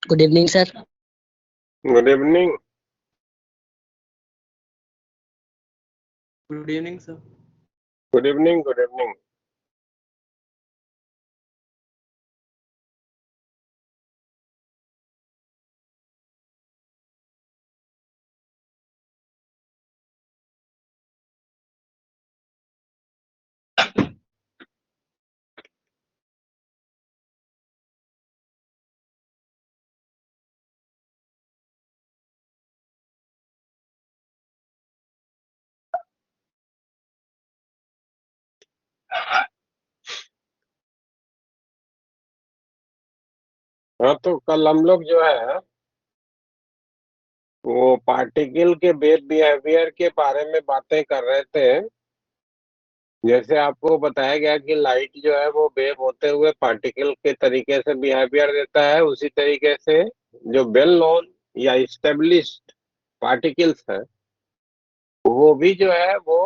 Good evening sir. Good evening. Good evening sir. Good evening. Good evening. हाँ, तो कल हम लोग जो है वो पार्टिकल के वेव बिहेवियर के बारे में बातें कर रहे थे। जैसे आपको बताया गया कि लाइट जो है वो वेव होते हुए पार्टिकल के तरीके से बिहेवियर देता है, उसी तरीके से जो वेल नोन या इस्टेब्लिश्ड पार्टिकल्स है वो भी जो है वो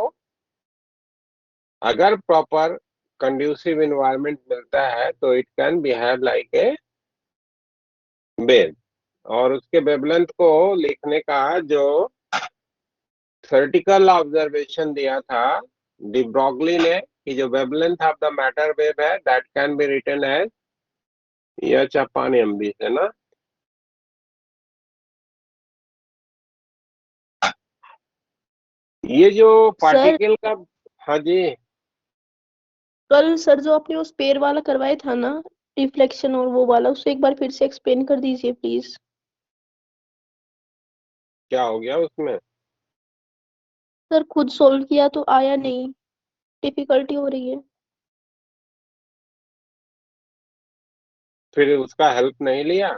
अगर प्रॉपर कंड्यूसिव इन्वायरमेंट मिलता है तो it can behave like a wave. और उसके वेवलेंथ को लिखने का जो थ्योरेटिकल ऑब्जर्वेशन दिया था डी ब्रॉगली ने कि जो wavelength of the matter wave है that can be written as h upon mv, है ना। ये जो सर पार्टिकल का, हाँ जी, कल सर जो आपने वो स्पेयर वाला करवाया था ना, रिफ्लेक्शन और वो वाला, उसे एक बार फिर से एक्सप्लेन कर दीजिए प्लीज। क्या हो गया उसमें? सर खुद सोल्व किया तो आया नहीं, डिफिकल्टी हो रही है। फिर उसका हेल्प नहीं लिया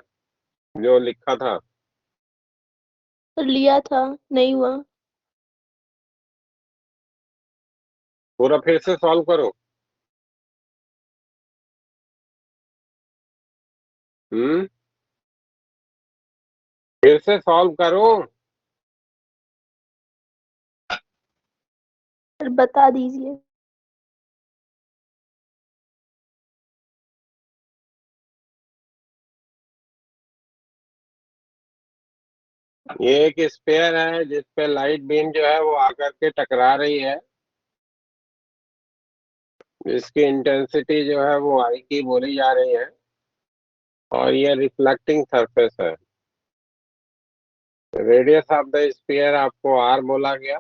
जो लिखा था? सर लिया था, नहीं हुआ। पूरा फिर से सॉल्व करो। हम्म, फिर से सॉल्व करो। सर बता दीजिए। ये एक स्पेयर है जिसपे लाइट बीम जो है वो आकर के टकरा रही है, जिसकी इंटेंसिटी जो है वो आई की बोली जा रही है, और ये रिफ्लेक्टिंग सरफेस है। रेडियस ऑफ द स्फीयर आपको आर बोला गया।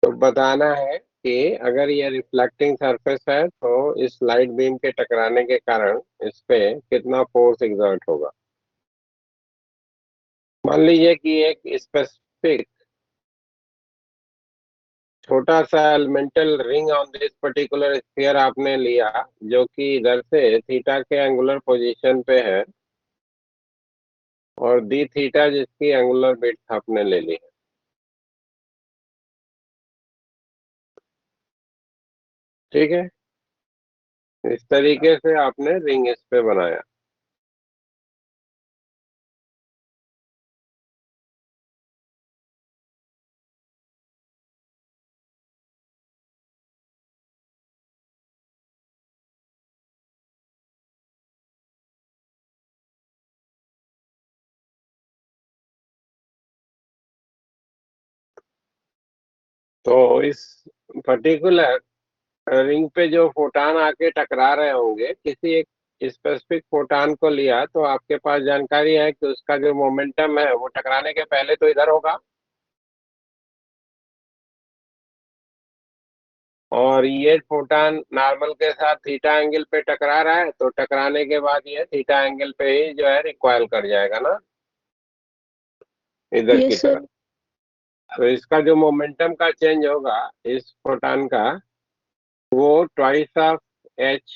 तो बताना है कि अगर ये रिफ्लेक्टिंग सरफेस है तो इस लाइट बीम के टकराने के कारण इस पे कितना फोर्स एग्जर्ट होगा। मान लीजिए कि एक स्पेसिफिक छोटा सा elemental ring on this particular sphere आपने लिया, जो कि इधर से थीटा के एंगुलर पोजीशन पे है, और डी थीटा जिसकी एंगुलर विड्थ आपने ले ली है। ठीक है, इस तरीके से आपने रिंग इस पे बनाया। तो इस पर्टिकुलर रिंग पे जो फोटान आके टकरा रहे होंगे, किसी एक स्पेसिफिक फोटान को लिया तो आपके पास जानकारी है कि उसका जो मोमेंटम है वो टकराने के पहले तो इधर होगा, और ये फोटान नॉर्मल के साथ थीटा एंगल पे टकरा रहा है, तो टकराने के बाद ये थीटा एंगल पे ही जो है रिकॉइल कर जाएगा ना, इधर की यस सर। तरफ। तो इसका जो मोमेंटम का चेंज होगा इस फोटान का, वो twice of H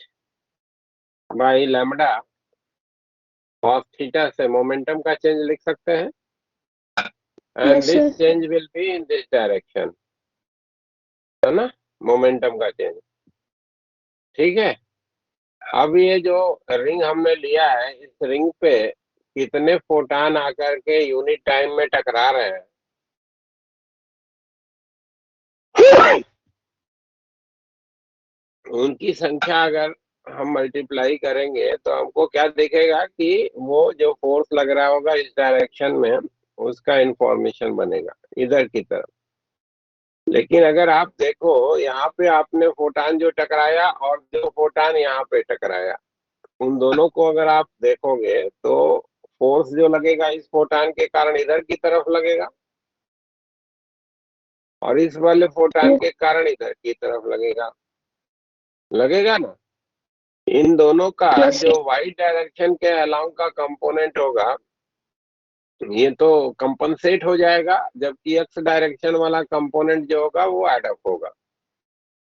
by lambda of theta से मोमेंटम का चेंज लिख सकते हैं, and yes this sir. Change will be in this direction, है ना, मोमेंटम का चेंज। ठीक है, अब ये जो रिंग हमने लिया है, इस रिंग पे कितने फोटान आकर के यूनिट टाइम में टकरा रहे हैं, उनकी संख्या अगर हम मल्टीप्लाई करेंगे तो हमको क्या दिखेगा कि वो जो फोर्स लग रहा होगा इस डायरेक्शन में, उसका इंफॉर्मेशन बनेगा इधर की तरफ। लेकिन अगर आप देखो, यहाँ पे आपने फोटान जो टकराया और जो फोटान यहाँ पे टकराया, उन दोनों को अगर आप देखोगे तो फोर्स जो लगेगा इस फोटान के कारण इधर की तरफ लगेगा, और इस वाले फोटान यस के कारण इधर की तरफ लगेगा। लगेगा ना? इन दोनों का यस जो वाई डायरेक्शन के अलाउ का कंपोनेंट होगा, ये तो कंपनसेट हो जाएगा, जबकि एक्स डायरेक्शन वाला कंपोनेंट जो होगा वो एडअप होगा।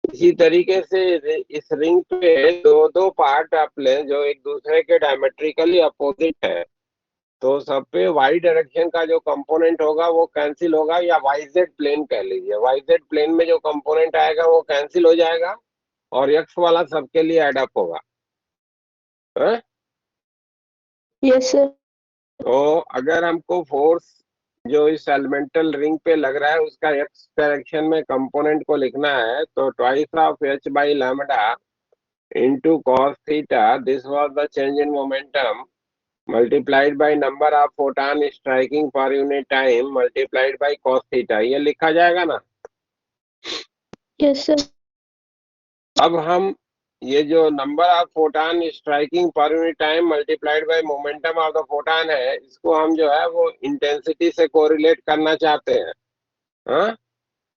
इसी तरीके से इस रिंग पे दो दो पार्ट आप लें जो एक दूसरे के डायमेट्रिकली अपोजिट है, तो सब पे वाई डायरेक्शन का जो कंपोनेंट होगा वो कैंसिल होगा, या वाई जेड प्लेन कह लीजिए, वाई जेड प्लेन में जो कंपोनेंट आएगा वो कैंसिल हो जाएगा, और एक्स वाला सबके लिए एडअप होगा। हाँ? Yes sir. तो अगर हमको फोर्स जो इस एलिमेंटल रिंग पे लग रहा है उसका एक्स डायरेक्शन में कंपोनेंट को लिखना है, तो twice of H by lambda into cos theta, this was the change in momentum, multiplied by number of photon striking per unit time multiplied by cos theta, ये लिखा जाएगा ना? Yes sir. अब हम ये जो number of photon striking per unit time multiplied by momentum of the photon है, इसको हम जो है वो इंटेंसिटी से कोरिलेट करना चाहते हैं। हाँ,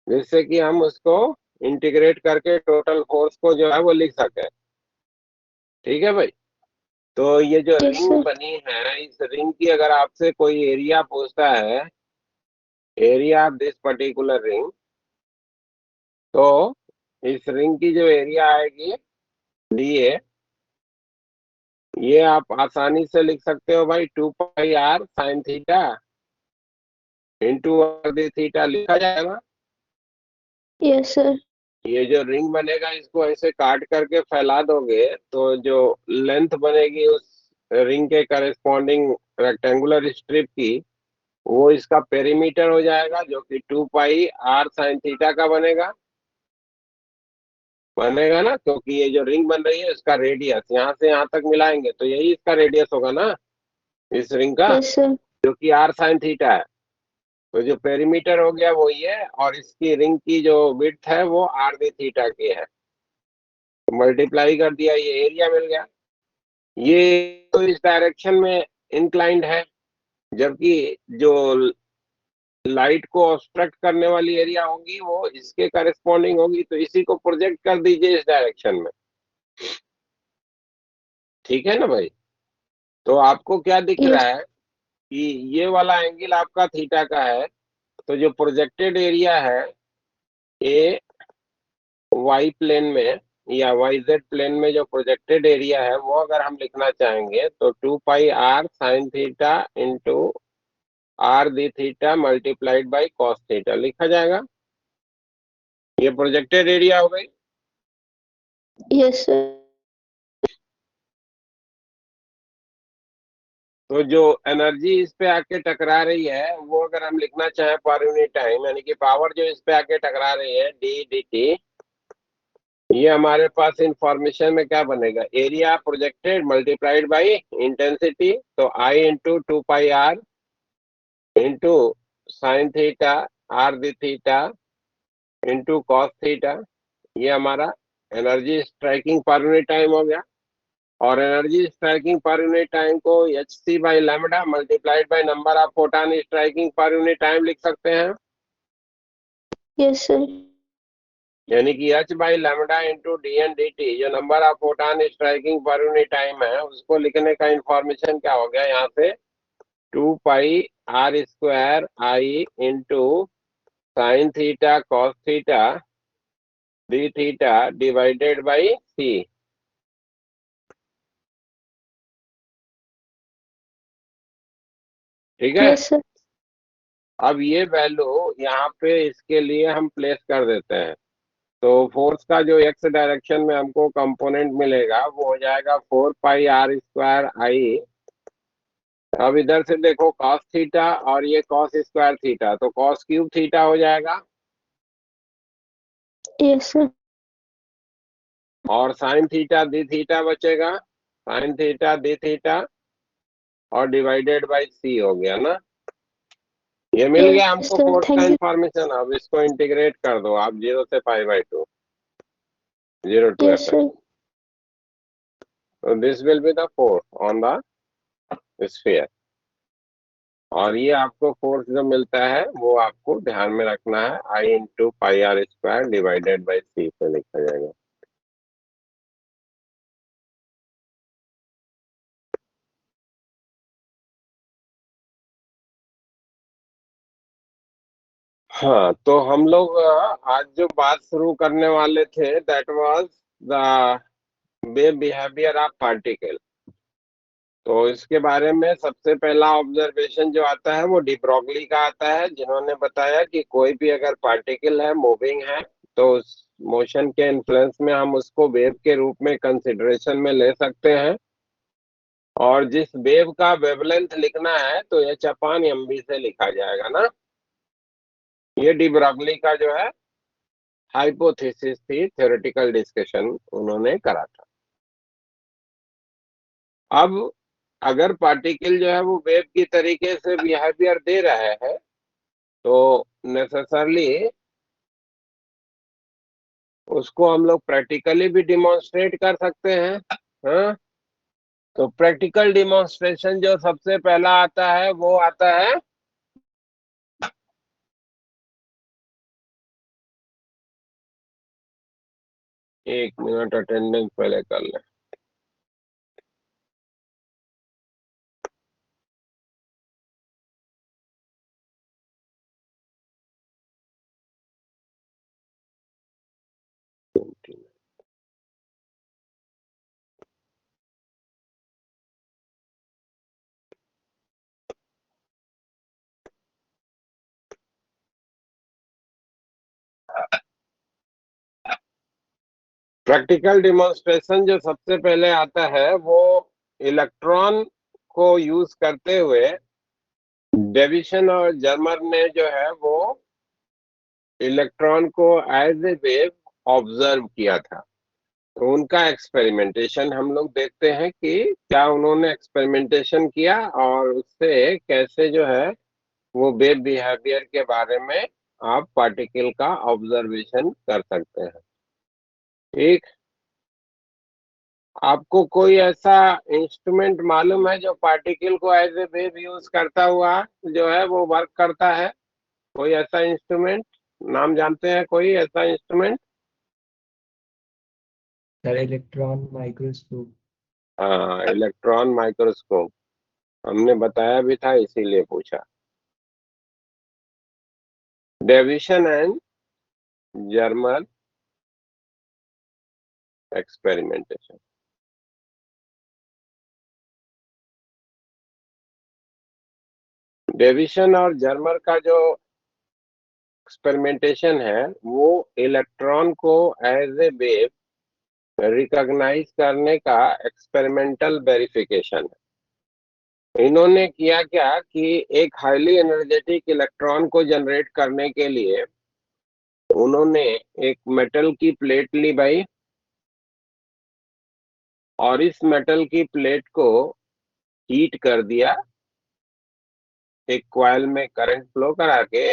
जिससे कि हम उसको इंटीग्रेट करके टोटल फोर्स को जो है वो लिख सकें। ठीक है भाई? तो ये जो यस रिंग सर। बनी है, इस रिंग की अगर आपसे कोई एरिया पूछता है, area of this particular ring, तो इस रिंग की जो एरिया आएगी डी, ये आप आसानी से लिख सकते हो भाई, 2 pi r sin theta into theta लिखा जाएगा। Yes sir. ये जो रिंग बनेगा इसको ऐसे काट करके फैला दोगे तो जो लेंथ बनेगी उस रिंग के करस्पॉन्डिंग रेक्टेंगुलर स्ट्रिप की, वो इसका पेरीमीटर हो जाएगा, जो कि 2 पाई r sin थीटा का बनेगा। बनेगा ना? क्योंकि ये जो रिंग बन रही है इसका रेडियस यहाँ से यहाँ तक मिलाएंगे तो यही इसका रेडियस होगा ना, इस रिंग का, यस सर। जो कि r sin थीटा है। तो जो पेरीमीटर हो गया वो ये, और इसकी रिंग की जो विड्थ है वो आर दी थीटा की है। तो मल्टीप्लाई कर दिया, ये एरिया मिल गया। ये तो इस डायरेक्शन में इंक्लाइंड है, जबकि जो लाइट को ऑब्स्ट्रक्ट करने वाली एरिया होगी वो इसके करस्पॉन्डिंग होगी, तो इसी को प्रोजेक्ट कर दीजिए इस डायरेक्शन में। ठीक है ना भाई? तो आपको क्या दिख रहा यस है कि ये वाला एंगल आपका थीटा का है, तो जो प्रोजेक्टेड एरिया है ए वाई प्लेन में या वाई जेड प्लेन में, जो प्रोजेक्टेड एरिया है वो अगर हम लिखना चाहेंगे तो 2 pi r sin theta into r d theta multiplied by cos theta लिखा जाएगा। ये प्रोजेक्टेड एरिया हो गई। Yes sir. तो जो एनर्जी इस पे आके टकरा रही है वो अगर हम लिखना चाहें पर यूनिट टाइम, यानी कि पावर जो इस पे आके टकरा रही है डी डी टी, ये हमारे पास इंफॉर्मेशन में क्या बनेगा, area projected multiplied by intensity, तो I into 2 pi r into sine theta r d theta into cos theta, ये हमारा energy striking per unit time हो गया। और energy striking per unit time को h C by lambda multiplied by number of photon striking per unit time लिख सकते हैं। Yes sir. यानी कि h by lambda into d N D t, जो number of photon striking per unit time है, उसको लिखने का इंफॉर्मेशन क्या हो गया यहाँ से, 2 pi r square I into sine theta cos theta d theta divided by c. ठीक है? Yes sir. अब ये वैल्यू यहाँ पे इसके लिए हम प्लेस कर देते हैं, तो फोर्स का जो एक्स डायरेक्शन में हमको कंपोनेंट मिलेगा वो हो जाएगा 4 पाई r स्क्वायर आई। अब इधर से देखो कॉस थीटा और ये कॉस स्क्वायर थीटा, तो कॉस क्यूब थीटा हो जाएगा। Yes sir. और साइन थीटा डी थीटा बचेगा, साइन थीटा डी थीटा और डिवाइडेड बाई सी हो गया ना। ये मिल गया यस हमको सर, फोर्स का थैंक यू। इंफॉर्मेशन। अब इसको इंटीग्रेट कर दो आप 0 से π/2, 0 to यस Fx। सर। तो this will be the force on the sphere. और ये आपको फोर्स जो मिलता है वो आपको ध्यान में रखना है, I × πr² divided by c से लिखा जाएगा। हाँ, तो हम लोग आज जो बात शुरू करने वाले थे that was the wave behaviour of particle. तो इसके बारे में सबसे पहला ऑब्जर्वेशन जो आता है वो डी ब्रॉगली का आता है, जिन्होंने बताया कि कोई भी अगर पार्टिकल है, मूविंग है, तो उस मोशन के इन्फ्लुएंस में हम उसको वेव के रूप में कंसिडरेशन में ले सकते हैं। और जिस वेव का वेवलेंथ लिखना है तो H/mv से लिखा जाएगा ना। ये डी ब्रॉगली का जो है हाइपोथेसिस थी, थ्योरेटिकल डिस्कशन उन्होंने करा था। अब अगर पार्टिकल जो है वो वेव की तरीके से बिहेवियर दे रहा है तो नेसेसरली उसको हम लोग प्रैक्टिकली भी डिमॉन्स्ट्रेट कर सकते हैं। हाँ, तो प्रैक्टिकल डिमॉन्स्ट्रेशन जो सबसे पहला आता है वो आता है, एक मिनट अटेंडेंस पहले कर ले। प्रैक्टिकल डिमॉन्स्ट्रेशन जो सबसे पहले आता है वो इलेक्ट्रॉन को यूज करते हुए डेविसन और जर्मर ने जो है वो इलेक्ट्रॉन को एज ए वेव ऑब्जर्व किया था। तो उनका एक्सपेरिमेंटेशन हम लोग देखते हैं कि क्या उन्होंने एक्सपेरिमेंटेशन किया और उससे कैसे जो है वो वेव बिहेवियर के बारे में आप पार्टिकल का ऑब्जर्वेशन कर सकते हैं। ठीक, आपको कोई ऐसा इंस्ट्रूमेंट मालूम है जो पार्टिकल को एज ए वेव यूज करता हुआ जो है वो वर्क करता है? कोई ऐसा इंस्ट्रूमेंट नाम जानते हैं, कोई ऐसा इंस्ट्रूमेंट? Sir electron microscope. हाँ, इलेक्ट्रॉन माइक्रोस्कोप हमने बताया भी था, इसीलिए पूछा। Davisson and Germer experimentation. Davisson और जर्मर का जो एक्सपेरिमेंटेशन है वो इलेक्ट्रॉन को एज ए वेव रिकॉग्नाइज करने का एक्सपेरिमेंटल वेरिफिकेशन है। इन्होंने किया क्या कि एक हाईली एनर्जेटिक इलेक्ट्रॉन को जनरेट करने के लिए उन्होंने एक मेटल की प्लेट ली भाई, और इस मेटल की प्लेट को हीट कर दिया, एक कॉइल में करंट फ्लो करा के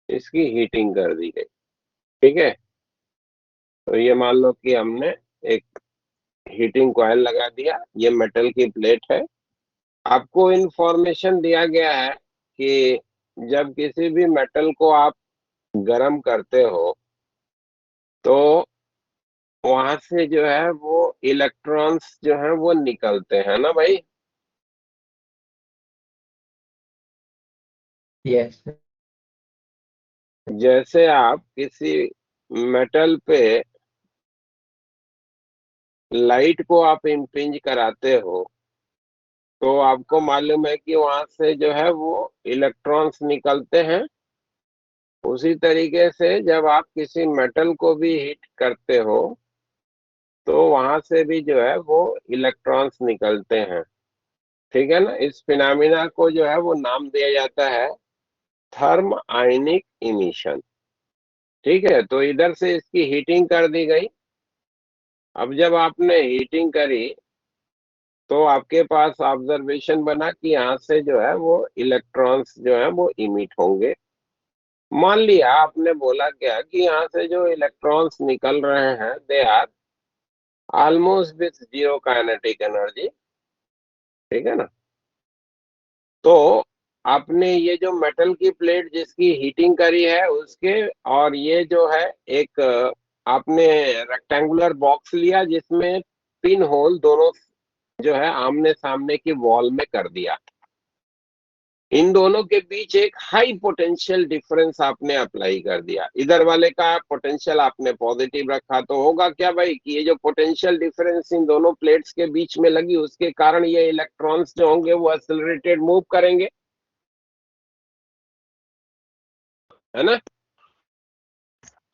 इसकी हीटिंग कर दी गई। ठीक है, तो ये मान लो कि हमने एक हीटिंग कॉइल लगा दिया, ये मेटल की प्लेट है। आपको इंफॉर्मेशन दिया गया है कि जब किसी भी मेटल को आप गर्म करते हो तो वहां से जो है वो इलेक्ट्रॉन्स जो है वो निकलते हैं ना भाई। यस। जैसे आप किसी मेटल पे लाइट को आप इम्पिंज कराते हो तो आपको मालूम है कि वहां से जो है वो इलेक्ट्रॉन्स निकलते हैं। उसी तरीके से जब आप किसी मेटल को भी हीट करते हो तो वहां से भी जो है वो इलेक्ट्रॉन्स निकलते हैं। ठीक है ना, इस फिनोमिना को जो है वो नाम दिया जाता है थर्म आयनिक इमिशन। ठीक है, तो इधर से इसकी हीटिंग कर दी गई अब जब आपने हीटिंग करी तो आपके पास ऑब्जर्वेशन बना कि यहाँ से जो है वो इलेक्ट्रॉन्स जो है वो इमिट होंगे। मान लिया आपने बोला क्या कि यहाँ से जो इलेक्ट्रॉन्स निकल रहे हैं they are almost with zero kinetic energy, ठीक है ना। तो आपने ये जो मेटल की प्लेट जिसकी हीटिंग करी है उसके, और ये जो है एक आपने रेक्टेंगुलर बॉक्स लिया जिसमें पिन होल दोनों जो है आमने सामने की वॉल में कर दिया। इन दोनों के बीच एक हाई पोटेंशियल डिफरेंस आपने अप्लाई कर दिया। इधर वाले का पोटेंशियल आपने पॉजिटिव रखा तो होगा क्या भाई कि ये जो पोटेंशियल डिफरेंस इन दोनों प्लेट्स के बीच में लगी उसके कारण ये इलेक्ट्रॉन्स जो होंगे वो एक्सेलरेटेड मूव करेंगे, है ना।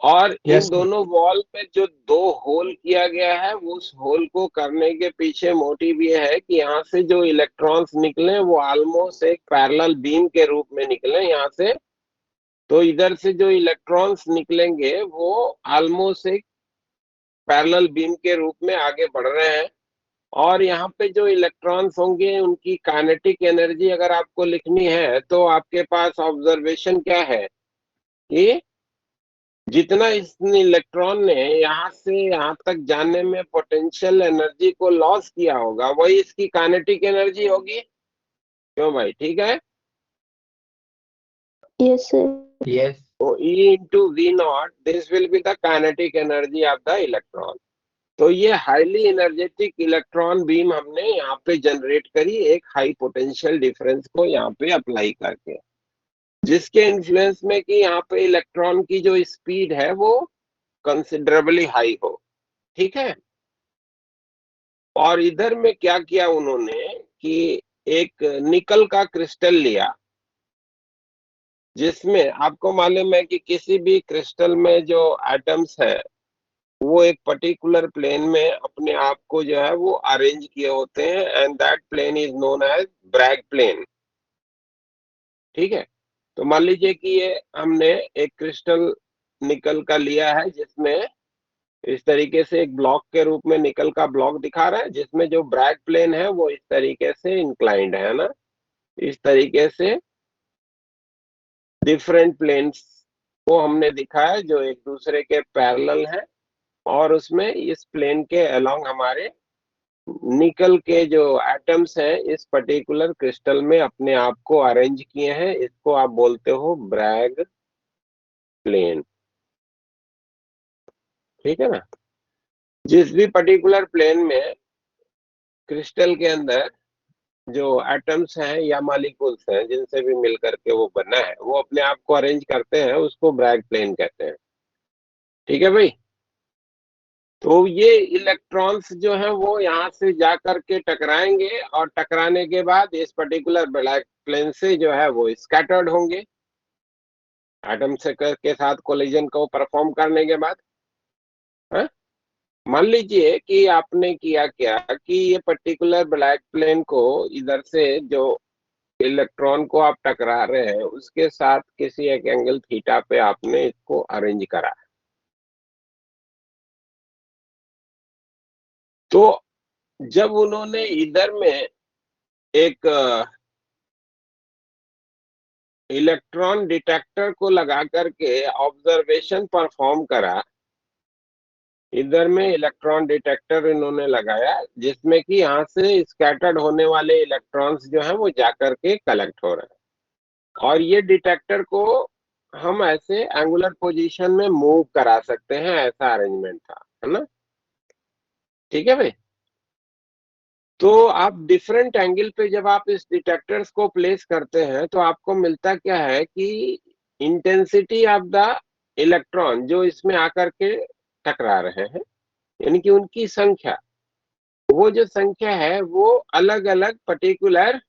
और इन यस दोनों वॉल में जो दो होल किया गया है उस होल को करने के पीछे मोटिव ये है कि यहाँ से जो इलेक्ट्रॉन्स निकले वो ऑलमोस्ट एक पैरेलल बीम के रूप में निकले यहाँ से। तो इधर से जो इलेक्ट्रॉन्स निकलेंगे वो ऑलमोस्ट एक पैरेलल बीम के रूप में आगे बढ़ रहे हैं। और यहाँ पे जो इलेक्ट्रॉन्स होंगे उनकी काइनेटिक एनर्जी अगर आपको लिखनी है तो आपके पास ऑब्जर्वेशन क्या है कि जितना इस इलेक्ट्रॉन ने यहाँ से यहाँ तक जाने में पोटेंशियल एनर्जी को लॉस किया होगा वही इसकी काइनेटिक एनर्जी होगी। क्यों भाई, ठीक है। Yes sir. यस तो E into V naught this will be the kinetic energy of the electron। तो ये हाईली एनर्जेटिक इलेक्ट्रॉन बीम हमने यहाँ पे जनरेट करी एक हाई पोटेंशियल डिफरेंस को यहाँ पे अप्लाई करके, जिसके इन्फ्लुएंस में कि यहाँ पे इलेक्ट्रॉन की जो स्पीड है वो कंसिडरेबली हाई हो, ठीक है। और इधर में क्या किया उन्होंने कि एक निकल का क्रिस्टल लिया जिसमें आपको मालूम है कि किसी भी क्रिस्टल में जो एटम्स है वो एक पर्टिकुलर प्लेन में अपने आप को जो है वो अरेंज किए होते हैं and that plane is known as Bragg plane, ठीक है। तो मान लीजिए कि ये हमने एक क्रिस्टल निकल का लिया है जिसमें इस तरीके से एक ब्लॉक के रूप में निकल का ब्लॉक दिखा रहा है जिसमें जो ब्रैग प्लेन है वो इस तरीके से इंक्लाइंड है ना, इस तरीके से डिफरेंट प्लेन्स को हमने दिखाया जो एक दूसरे के पैरेलल है। और उसमें इस प्लेन के अलोंग हमारे निकल के जो एटम्स हैं इस पर्टिकुलर क्रिस्टल में अपने आप को अरेंज किए हैं, इसको आप बोलते हो ब्रैग प्लेन, ठीक है ना। जिस भी पर्टिकुलर प्लेन में क्रिस्टल के अंदर जो एटम्स हैं या मॉलिक्यूल्स हैं जिनसे भी मिल करके वो बना है वो अपने आप को अरेंज करते हैं उसको ब्रैग प्लेन कहते हैं, ठीक है भाई। तो ये इलेक्ट्रॉन्स जो हैं वो यहाँ से जा करके टकराएंगे और टकराने के बाद इस पर्टिकुलर ब्लैक प्लेन से जो है वो स्कैटर्ड होंगे एटम से के साथ कोलिजन को परफॉर्म करने के बाद। हाँ? मान लीजिए कि आपने किया क्या कि ये पर्टिकुलर ब्लैक प्लेन को इधर से जो इलेक्ट्रॉन को आप टकरा रहे हैं उसके साथ किसी एक एंगल थीटा पे आपने इसको अरेंज करा। तो जब उन्होंने इधर में एक इलेक्ट्रॉन डिटेक्टर को लगा करके ऑब्जर्वेशन परफॉर्म करा, इधर में इलेक्ट्रॉन डिटेक्टर इन्होंने लगाया जिसमें कि यहाँ से स्कैटर्ड होने वाले इलेक्ट्रॉन्स जो हैं वो जाकर के कलेक्ट हो रहे हैं। और ये डिटेक्टर को हम ऐसे एंगुलर पोजीशन में मूव करा सकते हैं, ऐसा अरेंजमेंट था, है ना, ठीक है भाई। तो आप डिफरेंट एंगल पे जब आप इस डिटेक्टर्स को प्लेस करते हैं तो आपको मिलता क्या है कि इंटेंसिटी ऑफ द इलेक्ट्रॉन जो इसमें आकर के टकरा रहे हैं यानी कि उनकी संख्या, वो जो संख्या है वो अलग अलग पर्टिकुलर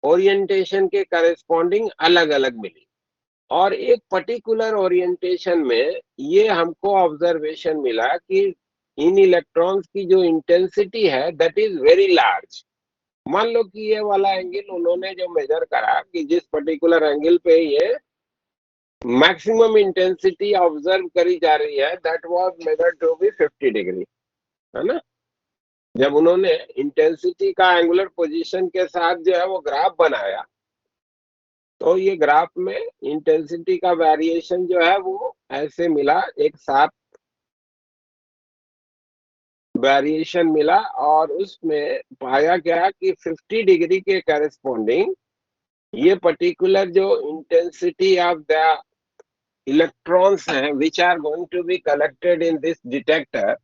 ओरिएंटेशन के करस्पॉन्डिंग अलग अलग मिली। और एक पर्टिकुलर ओरिएंटेशन में ये हमको ऑब्जर्वेशन मिला कि इन इलेक्ट्रॉन्स की जो इंटेंसिटी है दैट इज वेरी लार्ज। मान लो कि ये वाला एंगल उन्होंने जो मेजर करा कि जिस पर्टिकुलर एंगल पे ये मैक्सिमम इंटेंसिटी ऑब्जर्व करी जा रही है that was measured to be 50 degree, है ना। जब उन्होंने इंटेंसिटी का एंगुलर पोजीशन के साथ जो है वो ग्राफ बनाया, तो ये ग्राफ में इंटेंसिटी का वेरिएशन जो है वो ऐसे मिला, एक साथ वेरिएशन मिला, और उसमें पाया गया कि 50 डिग्री के करेस्पॉन्डिंग ये पर्टिकुलर जो इंटेंसिटी ऑफ द इलेक्ट्रॉन्स हैं which are going to be collected in this detector,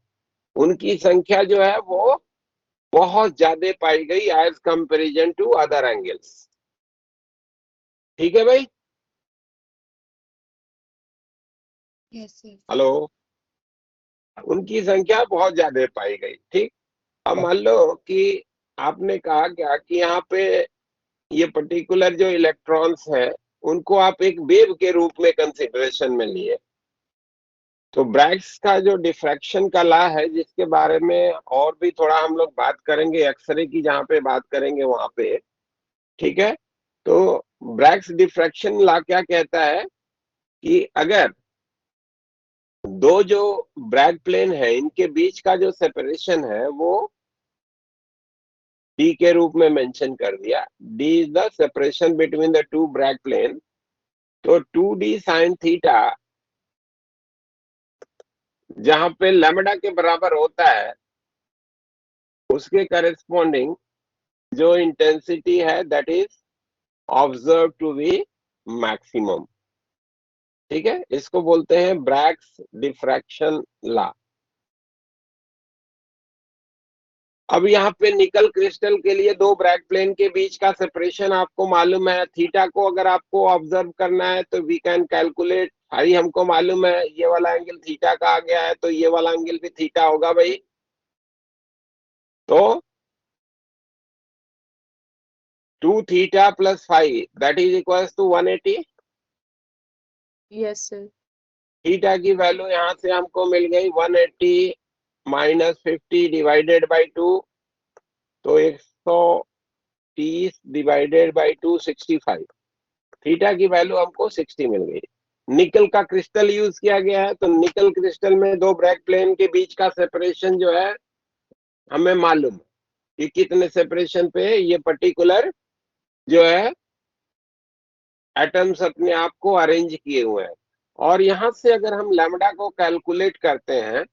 उनकी संख्या जो है वो बहुत ज्यादा पाई गई as comparison to other angles. ठीक है भाई। Yes sir. हेलो। उनकी संख्या बहुत ज्यादा पाई गई। ठीक। अब मान लो कि आपने कहा क्या कि यहाँ पे ये पर्टिकुलर जो इलेक्ट्रॉन्स हैं उनको आप एक वेव के रूप में कंसिडरेशन में लिए, तो ब्रैग्स का जो डिफ्रैक्शन का लॉ है जिसके बारे में और भी थोड़ा हम लोग बात करेंगे, एक्सरे की जहाँ पे बात करेंगे वहां पे। ठीक है। तो ब्रैग्स डिफ्रैक्शन लॉ क्या कहता है कि अगर दो जो ब्रैग प्लेन है इनके बीच का जो सेपरेशन है वो डी के रूप में मेंशन कर दिया। D is the separation between the two Bragg plane. तो 2d साइन थीटा जहां पे लैम्डा के बराबर होता है उसके करेस्पॉन्डिंग जो इंटेंसिटी है that is observe to be maximum. ठीक है। इसको बोलते हैं ब्रैग्स डिफ्रैक्शन लॉ। अब यहाँ पे निकल क्रिस्टल के लिए दो ब्रैग प्लेन के बीच का सेपरेशन आपको मालूम है। थीटा को अगर आपको ऑब्जर्व करना है तो वी कैन कैलकुलेट। भाई हमको मालूम है ये वाला एंगल थीटा का आ गया है तो ये वाला एंगल भी थीटा होगा भाई। तो 2 theta plus 5 that is equal to 180। Yes sir. Theta की वैल्यू यहाँ से हमको मिल गई 180 माइनस 50 डिवाइडेड बाई 2, तो 130 डिवाइडेड बाई 2 65। थीटा की वैल्यू हमको 60 मिल गई। निकल का क्रिस्टल यूज किया गया है तो निकल क्रिस्टल में दो ब्रैग प्लेन के बीच का सेपरेशन जो है हमें मालूम है कि कितने सेपरेशन पे ये पर्टिकुलर जो है एटम्स अपने आप को अरेंज किए हुए हैं। और यहां से अगर हम लैम्डा को कैलकुलेट करते हैं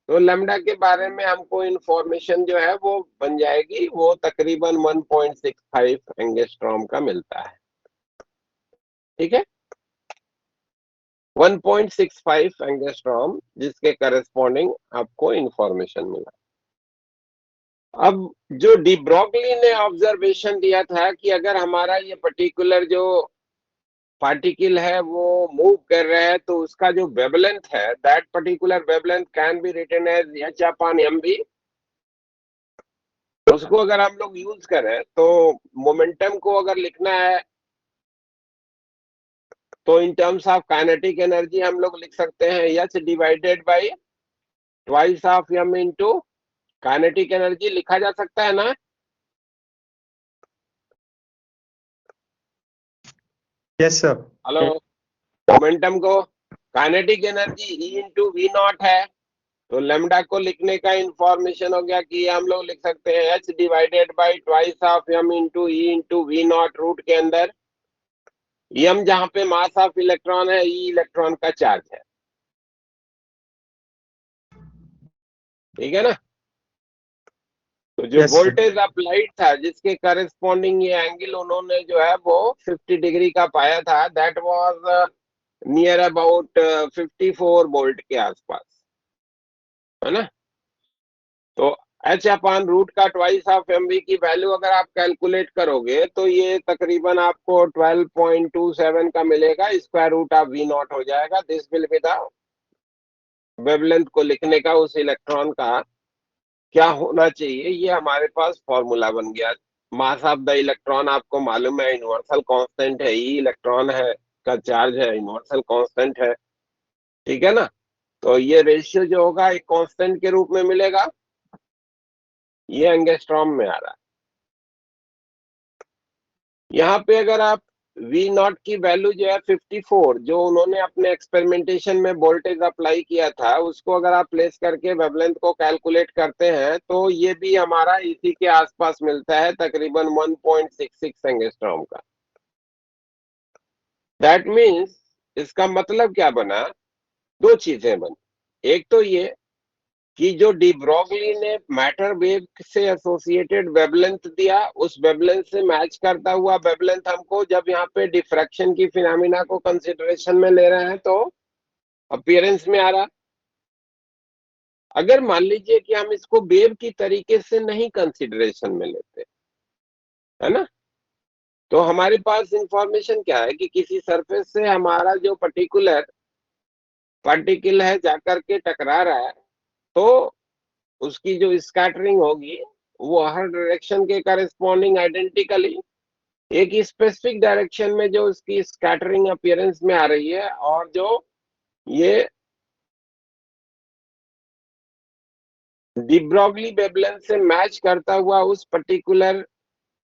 तो लैम्डा के बारे में हमको इंफॉर्मेशन जो है वो बन जाएगी, वो तकरीबन 1.65 एंगस्ट्रॉम का मिलता है। ठीक है। 1.65 एंगस्ट्रॉम जिसके करस्पॉन्डिंग आपको इंफॉर्मेशन मिला। अब जो डी ब्रोगली ने ऑब्जर्वेशन दिया था कि अगर हमारा ये पर्टिकुलर जो पार्टिकल है वो मूव कर रहा है तो उसका जो वेवलेंथ है that particular wavelength can be written as h upon m b. उसको अगर हम लोग यूज करें तो मोमेंटम को अगर लिखना है तो in terms of kinetic energy हम लोग लिख सकते हैं h divided by twice of m into kinetic energy. लिखा जा सकता है ना। Yes sir. हेलो। मोमेंटम को kinetic energy E into V not है, तो लेमडा को लिखने का इंफॉर्मेशन हो गया कि हम लोग लिख सकते हैं h divided by twice of m into E into V not root के अंदर एम जहां पे मास ऑफ इलेक्ट्रॉन है, ई इलेक्ट्रॉन का चार्ज है। ठीक है ना। तो जो yes sir. Voltage of light था जिसके करस्पॉन्डिंग ये एंगल उन्होंने जो है वो 50 डिग्री का पाया था that was near about 54 volt के आसपास, है ना। तो एच अपान रूट का ट्वाइस ऑफ एम वी की वैल्यू अगर आप कैलकुलेट करोगे तो ये तकरीबन आपको 12.27 का मिलेगा। Square root of V not हो जाएगा। This will be the wavelength को लिखने का उस इलेक्ट्रॉन का क्या होना चाहिए, ये हमारे पास फॉर्मूला बन गया। मास ऑफ द इलेक्ट्रॉन आपको मालूम है यूनिवर्सल कांस्टेंट है, ई इलेक्ट्रॉन है का चार्ज है, यूनिवर्सल कांस्टेंट है। ठीक है ना। तो ये रेशियो जो होगा एक कांस्टेंट के रूप में मिलेगा। ये एंगस्ट्रॉम में आ रहा है। यहाँ पे अगर आप वी नॉट की वैल्यू जो है 54, जो उन्होंने अपने एक्सपेरिमेंटेशन में वोल्टेज अप्लाई किया था, उसको अगर आप प्लेस करके वेवलेंथ को कैलकुलेट करते हैं तो ये भी हमारा इसी के आसपास मिलता है, तकरीबन 1.66 एंगस्ट्रॉम का। दैट मीन्स इसका मतलब क्या बना, दो चीजें बनी। एक तो ये कि जो डी ब्रोगली ने मैटर वेव से एसोसिएटेड वेवलेंथ दिया, उस वेवलेंथ से मैच करता हुआ वेवलेंथ हमको जब यहाँ पे डिफ्रैक्शन की फिनोमिना को कंसिडरेशन में ले रहे हैं तो अपीयरेंस में आ रहा। अगर मान लीजिए कि हम इसको वेव की तरीके से नहीं कंसिडरेशन में लेते, है ना, तो हमारे पास इंफॉर्मेशन क्या है कि किसी सरफेस से हमारा जो पर्टिकुलर पार्टिकल है जाकर के टकरा रहा है, तो उसकी जो स्कैटरिंग होगी वो हर डायरेक्शन के करस्पॉन्डिंग आइडेंटिकली एक स्पेसिफिक डायरेक्शन में जो उसकी स्कैटरिंग अपीयरेंस में आ रही है, और जो ये डी ब्रोगली वेवलेंथ से मैच करता हुआ उस पर्टिकुलर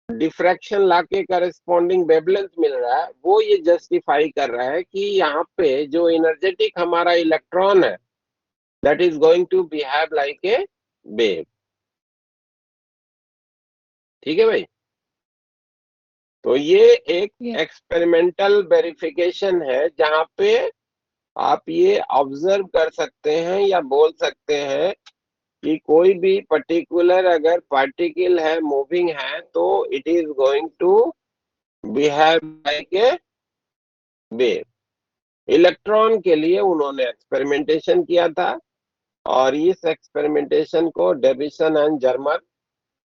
डिफ्रैक्शन ला के करस्पॉन्डिंग वेवलेंथ मिल रहा है, वो ये जस्टिफाई कर रहा है कि यहाँ पे जो एनर्जेटिक हमारा इलेक्ट्रॉन है that is going to behave like a wave. ठीक है भाई, तो ये एक Yes. एक्सपेरिमेंटल वेरिफिकेशन है जहां पे आप ये ऑब्जर्व कर सकते हैं या बोल सकते हैं कि कोई भी पर्टिकुलर अगर पार्टिकल है, मूविंग है, तो it is going to behave like a wave. Electron के लिए उन्होंने एक्सपेरिमेंटेशन किया था, और इस एक्सपेरिमेंटेशन को डेविसन एंड जर्मर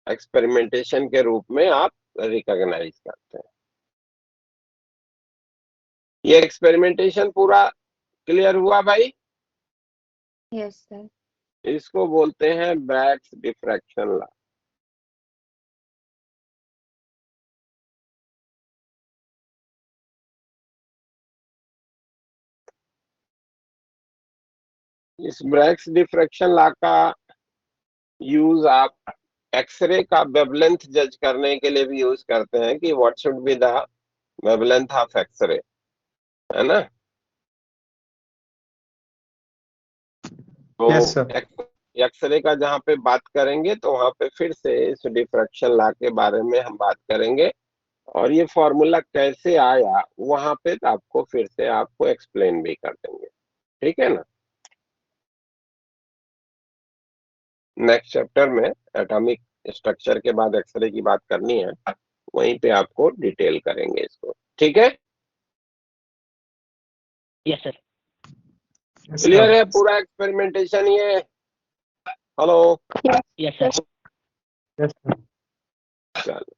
एक्सपेरिमेंटेशन के रूप में आप रिकॉग्नाइज करते हैं। ये एक्सपेरिमेंटेशन पूरा क्लियर हुआ भाई? Yes, sir. इसको बोलते हैं ब्रैग्स डिफ्रैक्शन लॉ। इस ब्रैग्स डिफ्रैक्शन लॉ का यूज आप एक्सरे का वेवलेंथ जज करने के लिए भी यूज करते हैं कि what should be the wavelength of X ray, है ना। तो Yes, sir. एक्सरे का जहाँ पे बात करेंगे तो वहां पे फिर से इस डिफ्रैक्शन लॉ के बारे में हम बात करेंगे, और ये फॉर्मूला कैसे आया वहां पे आपको फिर से आपको एक्सप्लेन भी कर देंगे। ठीक है ना। नेक्स्ट चैप्टर में एटॉमिक स्ट्रक्चर के बाद एक्सरे की बात करनी है, वहीं पे आपको डिटेल करेंगे इसको। ठीक है, yes sir. Yes, clear sir. है पूरा एक्सपेरिमेंटेशन ये? Hello, yes sir. Yes, sir. चलो।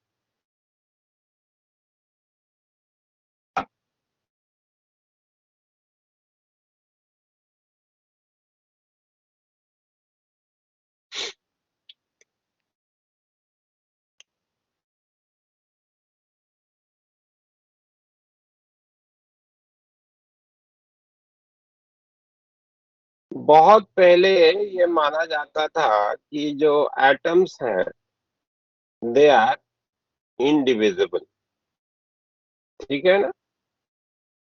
बहुत पहले ये माना जाता था कि जो एटम्स हैं दे आर इनडिविजिबल, ठीक है ना।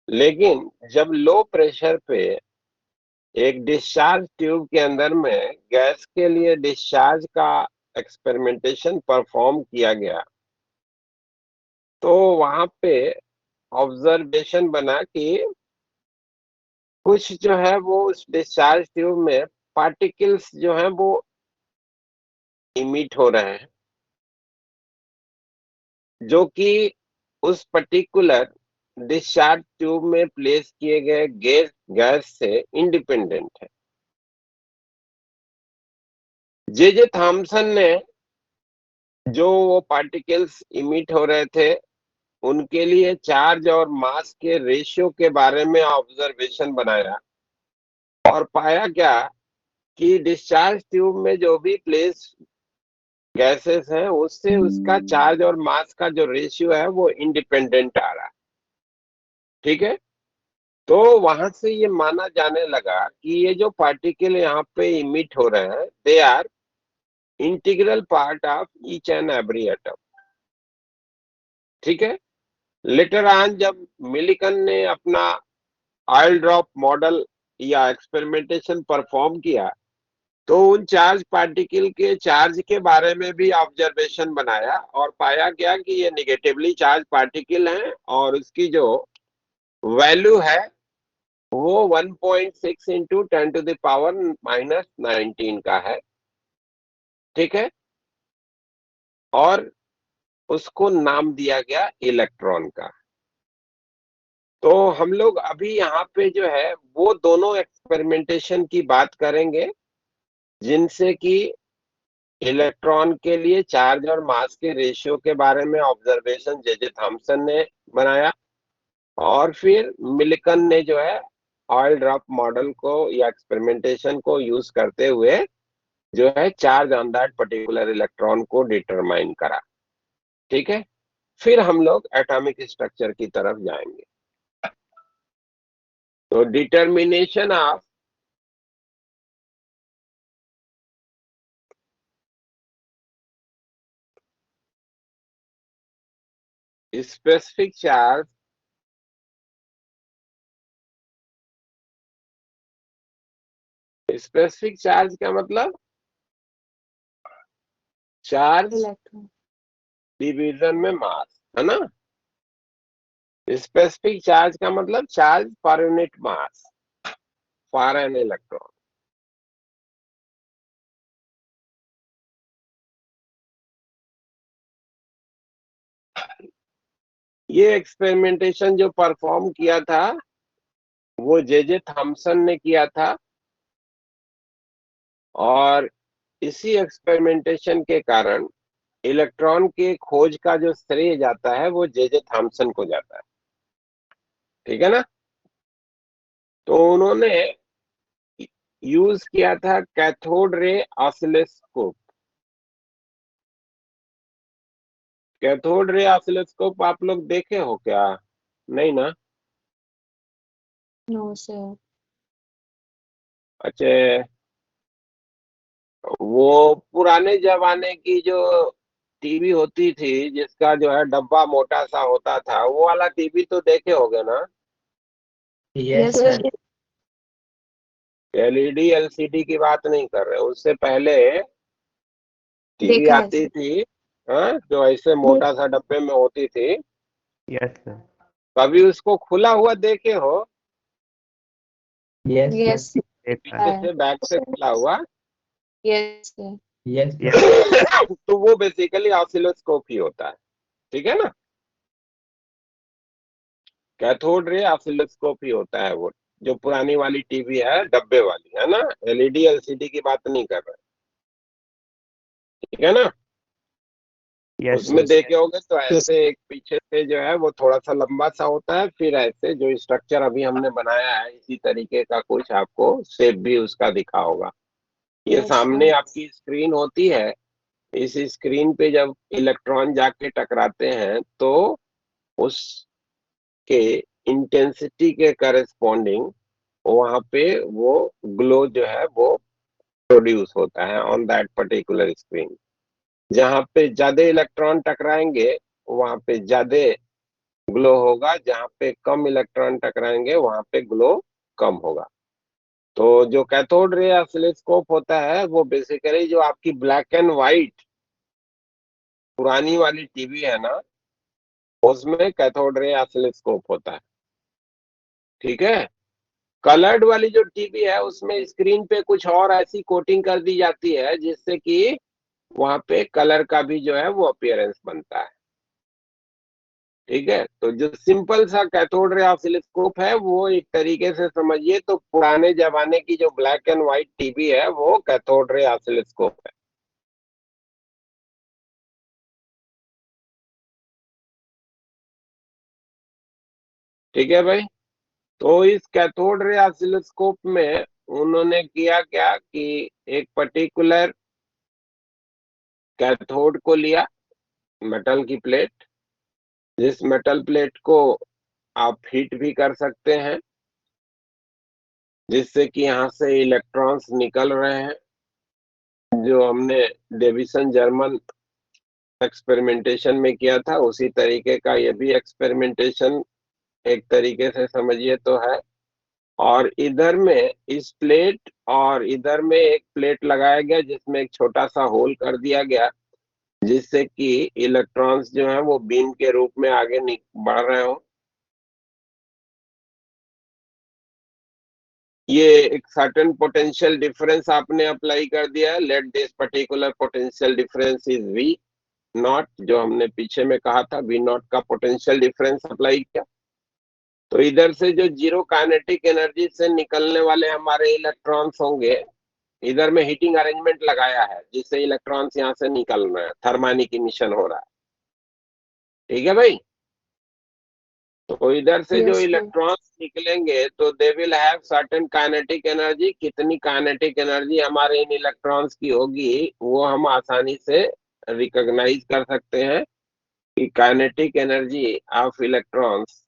लेकिन जब लो प्रेशर पे एक डिस्चार्ज ट्यूब के अंदर में गैस के लिए डिस्चार्ज का एक्सपेरिमेंटेशन परफॉर्म किया गया, तो वहां पे ऑब्जर्वेशन बना कि कुछ जो है वो उस डिस्चार्ज ट्यूब में पार्टिकल्स जो हैं वो इमिट हो रहे हैं, जो कि उस पर्टिकुलर डिस्चार्ज ट्यूब में प्लेस किए गए गैस से इंडिपेंडेंट है। जे थॉमसन ने जो वो पार्टिकल्स इमिट हो रहे थे उनके लिए चार्ज और मास के रेशियो के बारे में ऑब्जर्वेशन बनाया, और पाया क्या कि डिस्चार्ज ट्यूब में जो भी प्लेस गैसेस हैं उससे उसका चार्ज और मास का जो रेशियो है वो इंडिपेंडेंट आ रहा है। ठीक है, तो वहां से ये माना जाने लगा कि ये जो पार्टिकल यहाँ पे इमिट हो रहे हैं they are integral part of each and every atom. ठीक है, लेटर ऑन जब मिलिकन ने अपना ऑयल ड्रॉप मॉडल या एक्सपेरिमेंटेशन परफॉर्म किया तो उन चार्ज पार्टिकल के चार्ज के बारे में भी ऑब्जर्वेशन बनाया और पाया गया कि ये निगेटिवली चार्ज पार्टिकल हैं और उसकी जो वैल्यू है वो 1.6 इंटू 10⁻⁻19 का है। ठीक है, और उसको नाम दिया गया इलेक्ट्रॉन का। तो हम लोग अभी यहाँ पे जो है वो दोनों एक्सपेरिमेंटेशन की बात करेंगे जिनसे कि इलेक्ट्रॉन के लिए चार्ज और मास के रेशियो के बारे में ऑब्जर्वेशन जे थॉमसन ने बनाया और फिर मिल्कन ने जो है ऑयल ड्रॉप मॉडल को या एक्सपेरिमेंटेशन को यूज करते हुए जो है charge on that particular electron को डिटरमाइन करा। ठीक है, फिर हम लोग एटॉमिक स्ट्रक्चर की तरफ जाएंगे। तो determination of specific charge specific charge का मतलब चार्ज इलेक्ट्रॉन। डिवीजन में मास, है ना। स्पेसिफिक चार्ज का मतलब charge per unit mass for an electron. ये एक्सपेरिमेंटेशन जो परफॉर्म किया था वो जे थॉमसन ने किया था और इसी एक्सपेरिमेंटेशन के कारण इलेक्ट्रॉन के खोज का जो श्रेय जाता है वो जे थॉमसन को जाता है। ठीक है ना। तो उन्होंने यूज किया था cathode ray oscilloscope. Cathode ray oscilloscope आप लोग देखे हो क्या? नहीं ना। No sir. अच्छा, वो पुराने जमाने की जो टीवी होती थी जिसका जो है डब्बा मोटा सा होता था वो वाला टीवी तो देखे होगे ना। Yes Yes, sir. sir. LED LCD की बात नहीं कर रहे, उससे पहले टीवी देखा है आती सर। थी, हाँ, जो ऐसे मोटा सा डब्बे में होती थी। Yes sir. कभी उसको खुला हुआ देखे हो? Yes yes sir. देखा है। जैसे बैक से खुला हुआ। Yes sir. यस तो वो बेसिकली ऑसिलोस्कोप ही होता है। ठीक है ना। कैथोड रे ऑसिलोस्कोप ही होता है वो, जो पुरानी वाली टीवी है डब्बे वाली, है ना। एलईडी एलसीडी की बात नहीं कर रहे। ठीक है ना। यस उसमें देखे होगे तो ऐसे एक पीछे से जो है वो थोड़ा सा लंबा सा होता है, फिर ऐसे जो स्ट्रक्चर अभी हमने बनाया है इसी तरीके का कुछ आपको शेप भी उसका दिखा होगा। ये Yes, सामने sir. आपकी स्क्रीन होती है। इस स्क्रीन पे जब इलेक्ट्रॉन जाके टकराते हैं तो उसके इंटेंसिटी के करस्पॉन्डिंग वहां पे वो ग्लो जो है वो प्रोड्यूस होता है ऑन दैट पर्टिकुलर स्क्रीन। जहां पे ज्यादा इलेक्ट्रॉन टकराएंगे वहां पे ज्यादा ग्लो होगा, जहां पे कम इलेक्ट्रॉन टकराएंगे वहां पे ग्लो कम होगा। तो जो कैथोड रे ऑसिलोस्कोप होता है वो बेसिकली जो आपकी ब्लैक एंड व्हाइट पुरानी वाली टीवी है ना उसमें कैथोड रे ऑसिलोस्कोप होता है। ठीक है। कलर्ड वाली जो टीवी है उसमें स्क्रीन पे कुछ और ऐसी कोटिंग कर दी जाती है जिससे कि वहां पे कलर का भी जो है वो अपीयरेंस बनता है। ठीक है। तो जो सिंपल सा कैथोड रे ऑसिलोस्कोप है वो एक तरीके से समझिए तो पुराने जमाने की जो ब्लैक एंड व्हाइट टीवी है वो कैथोड रे ऑसिलोस्कोप है। ठीक है भाई। तो इस कैथोड रे ऑसिलोस्कोप में उन्होंने किया क्या कि एक पर्टिकुलर कैथोड को लिया, मेटल की प्लेट, जिस मेटल प्लेट को आप हीट भी कर सकते हैं जिससे कि यहाँ से इलेक्ट्रॉन्स निकल रहे हैं, जो हमने डेविसन जर्मन एक्सपेरिमेंटेशन में किया था उसी तरीके का ये भी एक्सपेरिमेंटेशन एक तरीके से समझिए तो है। और इधर में इस प्लेट और इधर में एक प्लेट लगाया गया जिसमें एक छोटा सा होल कर दिया गया, जिससे कि इलेक्ट्रॉन्स जो है वो बीम के रूप में आगे बढ़ रहे हो। ये एक सर्टेन पोटेंशियल डिफरेंस आपने अप्लाई कर दिया है। Let this particular potential difference is V not, जो हमने पीछे में कहा था वी नॉट का पोटेंशियल डिफरेंस अप्लाई किया। तो इधर से जो जीरो काइनेटिक एनर्जी से निकलने वाले हमारे इलेक्ट्रॉन्स होंगे, इधर में हीटिंग अरेंजमेंट लगाया है जिससे इलेक्ट्रॉन्स यहाँ से निकल रहे हैं, थर्मोनिक इमिशन हो रहा है। ठीक है भाई। तो इधर से Yes, जो sir. इलेक्ट्रॉन्स निकलेंगे तो they will have certain kinetic energy. कितनी काइनेटिक एनर्जी हमारे इन इलेक्ट्रॉन्स की होगी वो हम आसानी से रिकॉग्नाइज कर सकते हैं कि काइनेटिक एनर्जी ऑफ इलेक्ट्रॉन्स,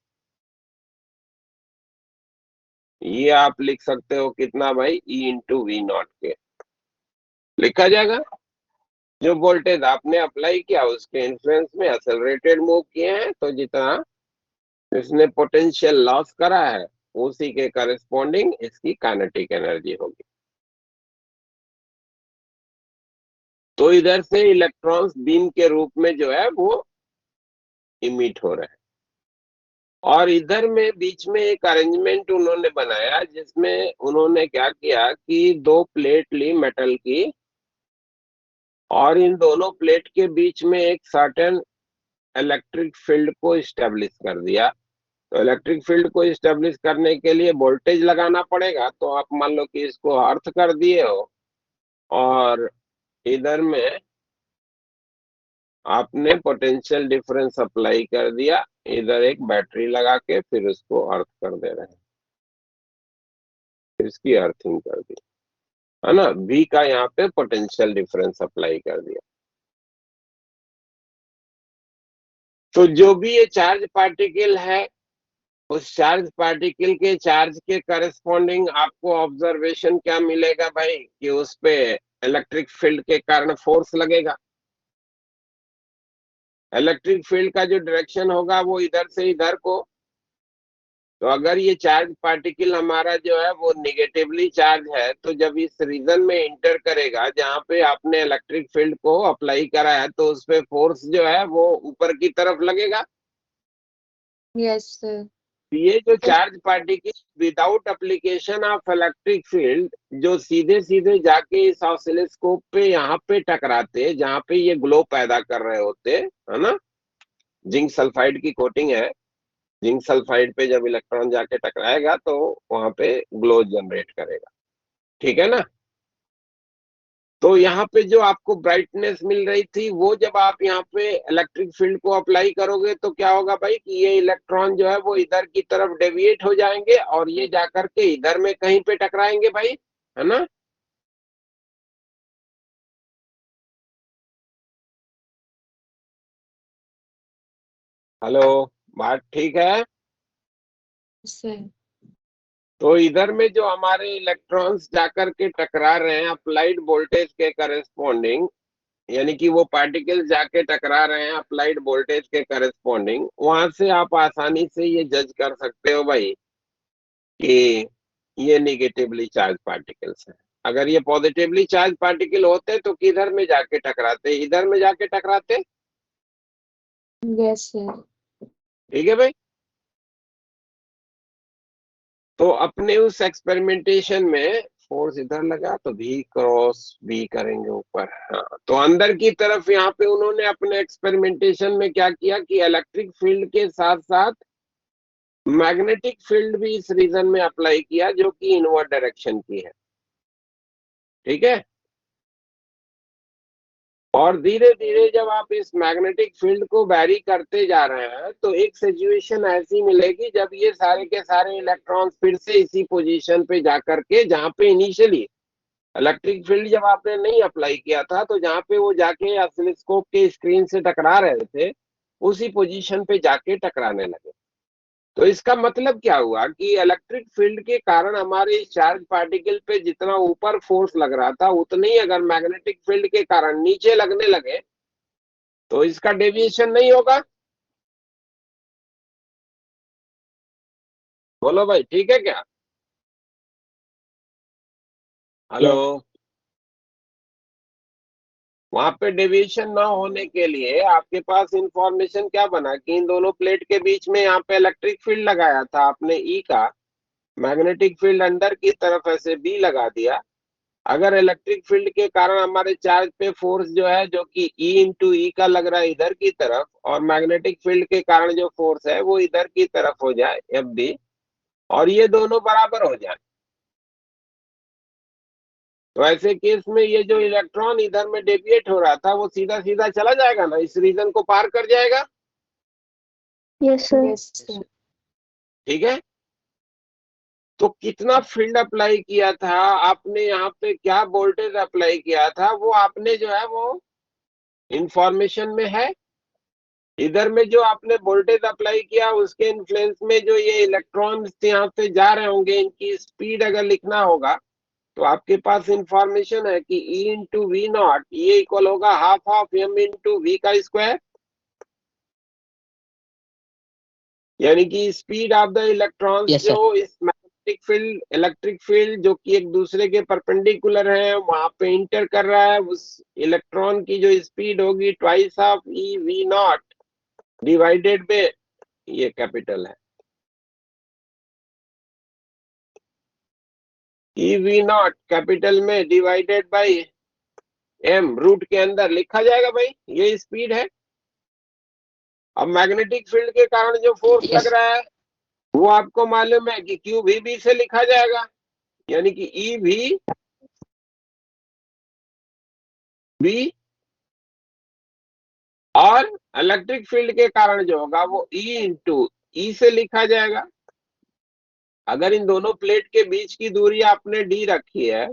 ये आप लिख सकते हो कितना भाई, E इंटू वी नॉट के लिखा जाएगा। जो वोल्टेज आपने अप्लाई किया उसके इन्फ्लुएंस में एक्सेलरेटेड मूव किए हैं, तो जितना इसने पोटेंशियल लॉस करा है उसी के करस्पॉन्डिंग इसकी काइनेटिक एनर्जी होगी। तो इधर से इलेक्ट्रॉन्स बीम के रूप में जो है वो इमिट हो रहे हैं। और इधर में बीच में एक अरेंजमेंट उन्होंने बनाया जिसमें उन्होंने क्या किया कि दो प्लेट ली मेटल की और इन दोनों प्लेट के बीच में एक सर्टेन इलेक्ट्रिक फील्ड को इस्टेब्लिश कर दिया। तो इलेक्ट्रिक फील्ड को इस्टेब्लिश करने के लिए वोल्टेज लगाना पड़ेगा। तो आप मान लो कि इसको अर्थ कर दिए हो और इधर में आपने पोटेंशियल डिफरेंस अप्लाई कर दिया, इधर एक बैटरी लगा के फिर उसको अर्थ कर दे रहे हैं, फिर इसकी अर्थिंग कर दी है ना। V का यहाँ पे पोटेंशियल डिफरेंस अप्लाई कर दिया। तो जो भी ये चार्ज पार्टिकल है उस चार्ज पार्टिकल के चार्ज के करस्पॉन्डिंग आपको ऑब्जर्वेशन क्या मिलेगा भाई, कि उस पे इलेक्ट्रिक फील्ड के कारण फोर्स लगेगा। इलेक्ट्रिक फील्ड का जो डायरेक्शन होगा वो इधर से इधर को। तो अगर ये चार्ज पार्टिकल हमारा जो है वो निगेटिवली चार्ज है, तो जब इस रीजन में इंटर करेगा जहां पे आपने इलेक्ट्रिक फील्ड को अप्लाई करा है, तो उस पे फोर्स जो है वो ऊपर की तरफ लगेगा। Yes, sir. ये जो charge particle without application of electric field जो सीधे सीधे जाके इस ऑसिलोस्कोप पे यहाँ पे टकराते, जहाँ पे ये ग्लो पैदा कर रहे होते है ना, जिंक सल्फाइड की कोटिंग है, जिंक सल्फाइड पे जब इलेक्ट्रॉन जाके टकराएगा तो वहां पे ग्लो जनरेट करेगा। ठीक है ना। तो यहाँ पे जो आपको ब्राइटनेस मिल रही थी वो जब आप यहाँ पे इलेक्ट्रिक फील्ड को अप्लाई करोगे तो क्या होगा भाई कि ये इलेक्ट्रॉन जो है वो इधर की तरफ डेविएट हो जाएंगे और ये जाकर के इधर में कहीं पे टकराएंगे भाई, है ना। हेलो, बात ठीक है। Sir. तो इधर में जो हमारे इलेक्ट्रॉन्स जाकर के टकरा रहे हैं अप्लाइड वोल्टेज के करस्पॉन्डिंग, यानी कि वो पार्टिकल जाके टकरा रहे हैं अप्लाइड वोल्टेज के करस्पॉन्डिंग, वहां से आप आसानी से ये जज कर सकते हो भाई कि ये निगेटिवली चार्ज पार्टिकल्स हैं। अगर ये पॉजिटिवली चार्ज पार्टिकल होते तो किधर में जाके टकराते, इधर में जाके टकराते। Yes, sir. ठीक है भाई। तो अपने उस एक्सपेरिमेंटेशन में फोर्स इधर लगा तो V क्रॉस V करेंगे ऊपर। हाँ, तो अंदर की तरफ यहाँ पे उन्होंने अपने एक्सपेरिमेंटेशन में क्या किया कि इलेक्ट्रिक फील्ड के साथ साथ मैग्नेटिक फील्ड भी इस रीजन में अप्लाई किया जो कि इनवर्ड डायरेक्शन की है। ठीक है। और धीरे धीरे जब आप इस मैग्नेटिक फील्ड को वैरी करते जा रहे हैं तो एक सिचुएशन ऐसी मिलेगी जब ये सारे के सारे इलेक्ट्रॉन्स फिर से इसी पोजीशन पे जाकर के, जहां पे इनिशियली इलेक्ट्रिक फील्ड जब आपने नहीं अप्लाई किया था तो जहां पे वो जाके ऑसिलोस्कोप के स्क्रीन से टकरा रहे थे उसी पोजीशन पे जाके टकराने लगे। तो इसका मतलब क्या हुआ कि इलेक्ट्रिक फील्ड के कारण हमारे इस चार्ज पार्टिकल पे जितना ऊपर फोर्स लग रहा था उतनी अगर मैग्नेटिक फील्ड के कारण नीचे लगने लगे तो इसका डेविएशन नहीं होगा। बोलो भाई, ठीक है क्या? हेलो। वहां पे डेविएशन ना होने के लिए आपके पास इंफॉर्मेशन क्या बना कि इन दोनों प्लेट के बीच में यहाँ पे इलेक्ट्रिक फील्ड लगाया था आपने ई का, मैग्नेटिक फील्ड अंदर की तरफ ऐसे बी लगा दिया। अगर इलेक्ट्रिक फील्ड के कारण हमारे चार्ज पे फोर्स जो है जो कि ई इंटू ई का लग रहा है इधर की तरफ, और मैग्नेटिक फील्ड के कारण जो फोर्स है वो इधर की तरफ हो जाए एफ बी, और ये दोनों बराबर हो जाए, तो ऐसे केस में ये जो इलेक्ट्रॉन इधर में डेविएट हो रहा था वो सीधा सीधा चला जाएगा ना, इस रीजन को पार कर जाएगा। Yes sir. Yes sir. ठीक है, तो कितना फील्ड अप्लाई किया था आपने, यहाँ पे क्या वोल्टेज अप्लाई किया था, वो आपने जो है वो इंफॉर्मेशन में है। इधर में जो आपने वोल्टेज अप्लाई किया उसके इन्फ्लुएंस में जो ये इलेक्ट्रॉन्स यहाँ से जा रहे होंगे, इनकी स्पीड अगर लिखना होगा तो आपके पास इंफॉर्मेशन है कि E इंटू वी नॉट ये इक्वल होगा half of m into V का स्क्वायर, यानी कि speed of the electrons Yes, sir. जो इस इलेक्ट्रिक फील्ड जो कि एक दूसरे के परपेंडिकुलर है वहां पे इंटर कर रहा है, उस इलेक्ट्रॉन की जो स्पीड होगी twice of E V not divided by, ये कैपिटल है ई वी नॉट कैपिटल में डिवाइडेड बाय एम रूट के अंदर लिखा जाएगा भाई, ये स्पीड है। अब मैग्नेटिक फील्ड के कारण जो फोर्स Yes. लग रहा है वो आपको मालूम है कि क्यू वी बी से लिखा जाएगा, यानी कि ई वी बी, और इलेक्ट्रिक फील्ड के कारण जो होगा वो ई इंटू ई से लिखा जाएगा। अगर इन दोनों प्लेट के बीच की दूरी आपने डी रखी है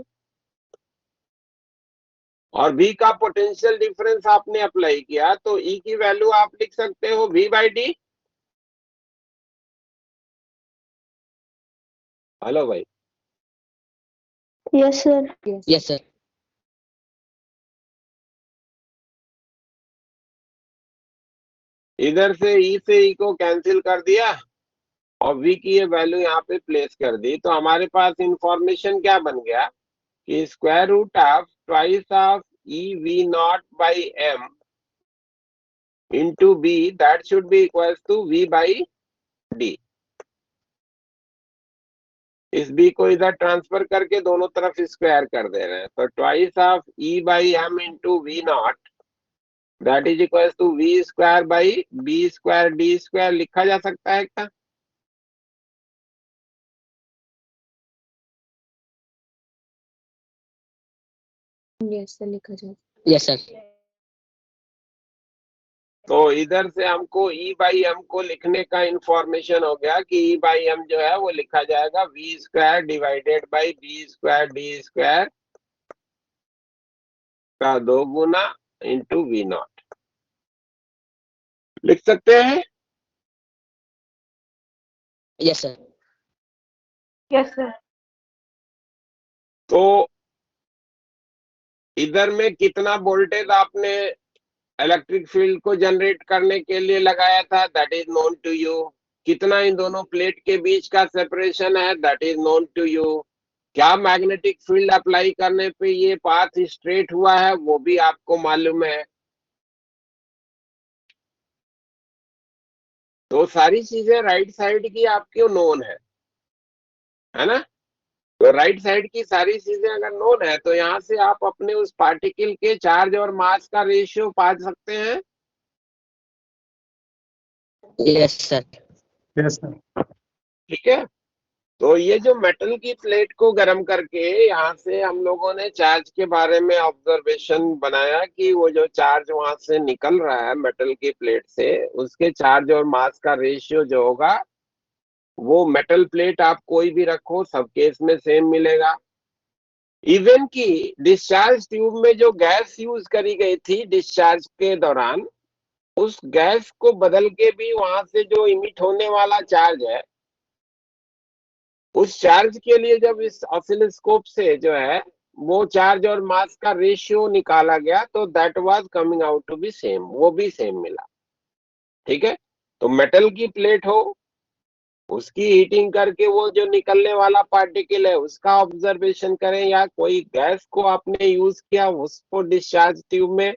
और V का पोटेंशियल डिफरेंस आपने अप्लाई किया तो E की वैल्यू आप लिख सकते हो V बाई डी। हेलो भाई, यस सर। Yes, sir. इधर से E से E को कैंसिल कर दिया और V की ये वैल्यू यहाँ पे प्लेस कर दी, तो हमारे पास इंफॉर्मेशन क्या बन गया कि square root of twice of E V not by M into B that should be equals to V by D. इस बी को इधर ट्रांसफर करके दोनों तरफ स्क्वायर कर दे रहे हैं, तो twice of E by M into V naught that is equal to V square by B square D square लिखा जा सकता है क्या? यस सर लिखा जाए। Yes, sir. तो इधर से हमको ई बाई एम को लिखने का इंफॉर्मेशन हो गया कि ई बाई एम जो है वो लिखा जाएगा V square divided by B square D square का 2 गुना इंटू वी नॉट लिख सकते हैं। Yes, sir. Yes sir. तो इधर में कितना वोल्टेज आपने इलेक्ट्रिक फील्ड को जनरेट करने के लिए लगाया था that is known to you, कितना इन दोनों प्लेट के बीच का सेपरेशन है that is known to you, क्या मैग्नेटिक फील्ड अप्लाई करने पे ये पाथ स्ट्रेट हुआ है वो भी आपको मालूम है। तो सारी चीजें राइट साइड की आपको नोन है ना, तो राइट साइड की सारी चीजें अगर नोन है तो यहाँ से आप अपने उस पार्टिकल के चार्ज और मास का रेशियो पा सकते हैं। Yes, sir. Yes, sir. ठीक है, तो ये जो मेटल की प्लेट को गर्म करके यहाँ से हम लोगों ने चार्ज के बारे में ऑब्जर्वेशन बनाया कि वो जो चार्ज वहां से निकल रहा है मेटल की प्लेट से उसके चार्ज और मास का रेशियो जो होगा वो मेटल प्लेट आप कोई भी रखो सबके इसमें सेम मिलेगा। इवन की डिस्चार्ज ट्यूब में जो गैस यूज करी गई थी डिस्चार्ज के दौरान उस गैस को बदल के भी वहां से जो इमिट होने वाला चार्ज है उस चार्ज के लिए जब इस ऑसिलोस्कोप से जो है वो चार्ज और मास का रेशियो निकाला गया, तो that was coming out to be same, वो भी सेम मिला। ठीक है, तो मेटल की प्लेट हो, उसकी हीटिंग करके वो जो निकलने वाला पार्टिकल है उसका ऑब्जर्वेशन करें, या कोई गैस को आपने यूज किया उसको डिस्चार्ज ट्यूब में,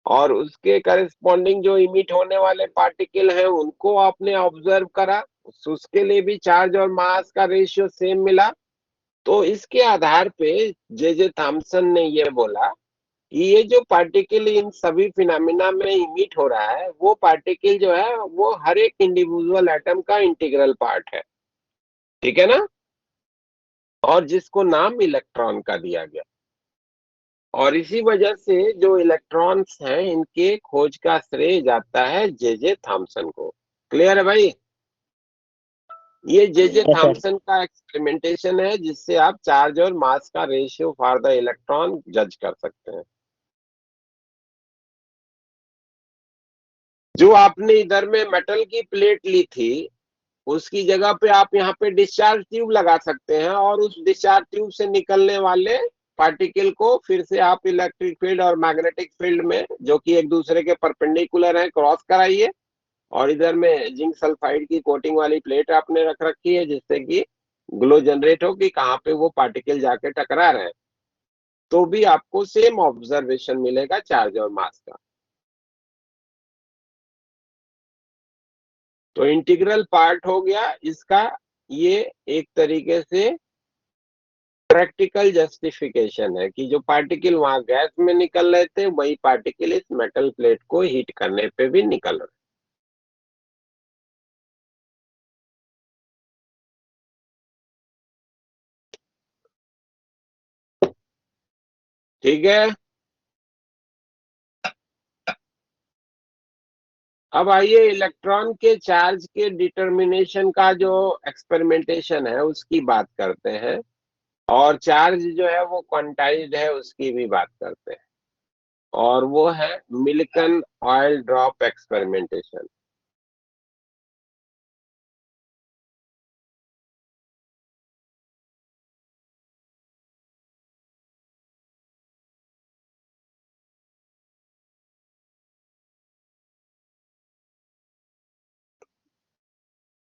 और उसके करस्पॉन्डिंग जो इमिट होने वाले पार्टिकल हैं उनको आपने ऑब्जर्व करा, उसके लिए भी चार्ज और मास का रेशियो सेम मिला। तो इसके आधार पे जे थॉमसन ने ये बोला कि ये जो पार्टिकल इन सभी फिनोमिना में इमिट हो रहा है, वो पार्टिकल जो है वो हर एक इंडिविजुअल एटम का इंटीग्रल पार्ट है। ठीक है ना, और जिसको नाम इलेक्ट्रॉन का दिया गया, और इसी वजह से जो इलेक्ट्रॉन्स हैं इनके खोज का श्रेय जाता है जे थॉमसन को। क्लियर है भाई? ये जे Yes, sir. थॉमसन का एक्सपेरिमेंटेशन है जिससे आप चार्ज और मास का रेशियो फॉर द इलेक्ट्रॉन जज कर सकते हैं। जो आपने इधर में मेटल की प्लेट ली थी उसकी जगह पे आप यहाँ पे डिस्चार्ज ट्यूब लगा सकते हैं, और उस डिस्चार्ज ट्यूब से निकलने वाले पार्टिकल को फिर से आप इलेक्ट्रिक फील्ड और मैग्नेटिक फील्ड में, जो कि एक दूसरे के परपेंडिकुलर है, क्रॉस कराइए। और इधर में जिंक सल्फाइड की कोटिंग वाली प्लेट आपने रख रखी है जिससे कि ग्लो जनरेट हो कि कहाँ पे वो पार्टिकल जाके टकरा रहे हैं, तो भी आपको सेम ऑब्जर्वेशन मिलेगा चार्ज और मास का। तो इंटीग्रल पार्ट हो गया इसका, ये एक तरीके से प्रैक्टिकल जस्टिफिकेशन है कि जो पार्टिकल वहां गैस में निकल रहे थे वही पार्टिकल इस मेटल प्लेट को हीट करने पे भी निकल रहे। ठीक है, अब आइए इलेक्ट्रॉन के चार्ज के डिटर्मिनेशन का जो एक्सपेरिमेंटेशन है उसकी बात करते हैं, और चार्ज जो है वो क्वांटाइज्ड है उसकी भी बात करते हैं, और वो है मिल्कन ऑयल ड्रॉप एक्सपेरिमेंटेशन।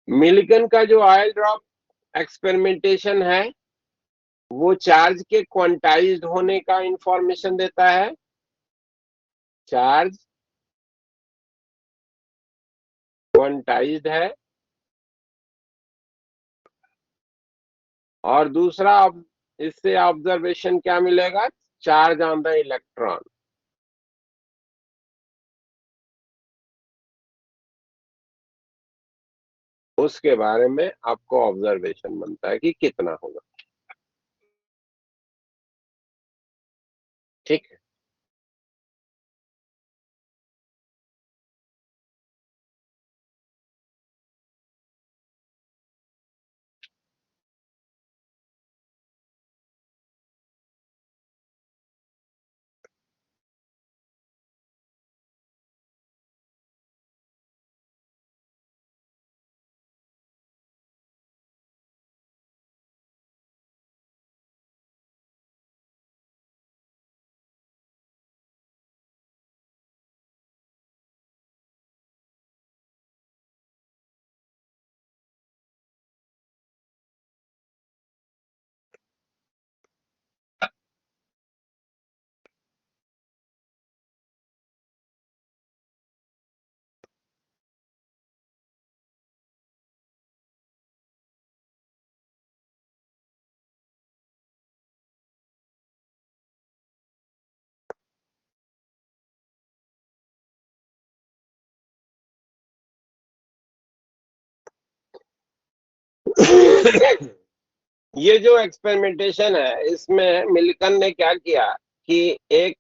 मिल्कन का जो ऑयल ड्रॉप एक्सपेरिमेंटेशन है वो चार्ज के क्वांटाइज्ड होने का इंफॉर्मेशन देता है। चार्ज क्वांटाइज्ड है, और दूसरा इससे ऑब्जर्वेशन क्या मिलेगा, चार्ज ऑन द इलेक्ट्रॉन। उसके बारे में आपको ऑब्जर्वेशन बनता है कि कितना होगा। ठीक है, ये जो एक्सपेरिमेंटेशन है इसमें मिल्कन ने क्या किया कि एक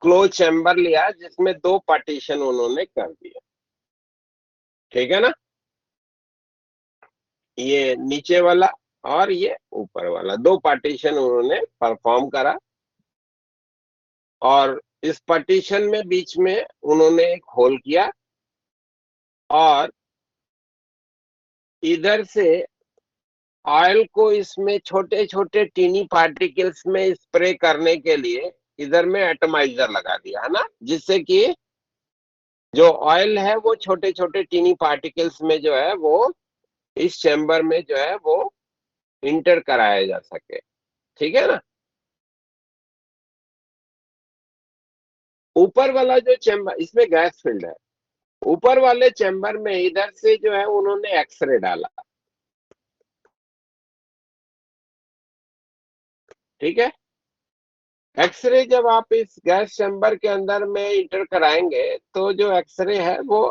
क्लोज चैम्बर लिया जिसमें दो पार्टीशन उन्होंने कर दिया। ठीक है ना, ये नीचे वाला और ये ऊपर वाला, दो पार्टीशन उन्होंने परफॉर्म करा, और इस पार्टीशन में बीच में उन्होंने एक होल किया, और इधर से ऑयल को इसमें छोटे छोटे टीनी पार्टिकल्स में स्प्रे करने के लिए इधर में एटमाइजर लगा दिया है ना, जिससे कि जो ऑयल है वो छोटे छोटे टीनी पार्टिकल्स में जो है वो इस चैम्बर में जो है वो इंटर कराया जा सके। ठीक है ना। ऊपर वाला जो चैम्बर, इसमें गैस फील्ड है, ऊपर वाले चैम्बर में इधर से जो है उन्होंने एक्सरे डाला। ठीक है। एक्सरे जब आप इस गैस चैम्बर के अंदर में इंटर कराएंगे तो जो एक्सरे है वो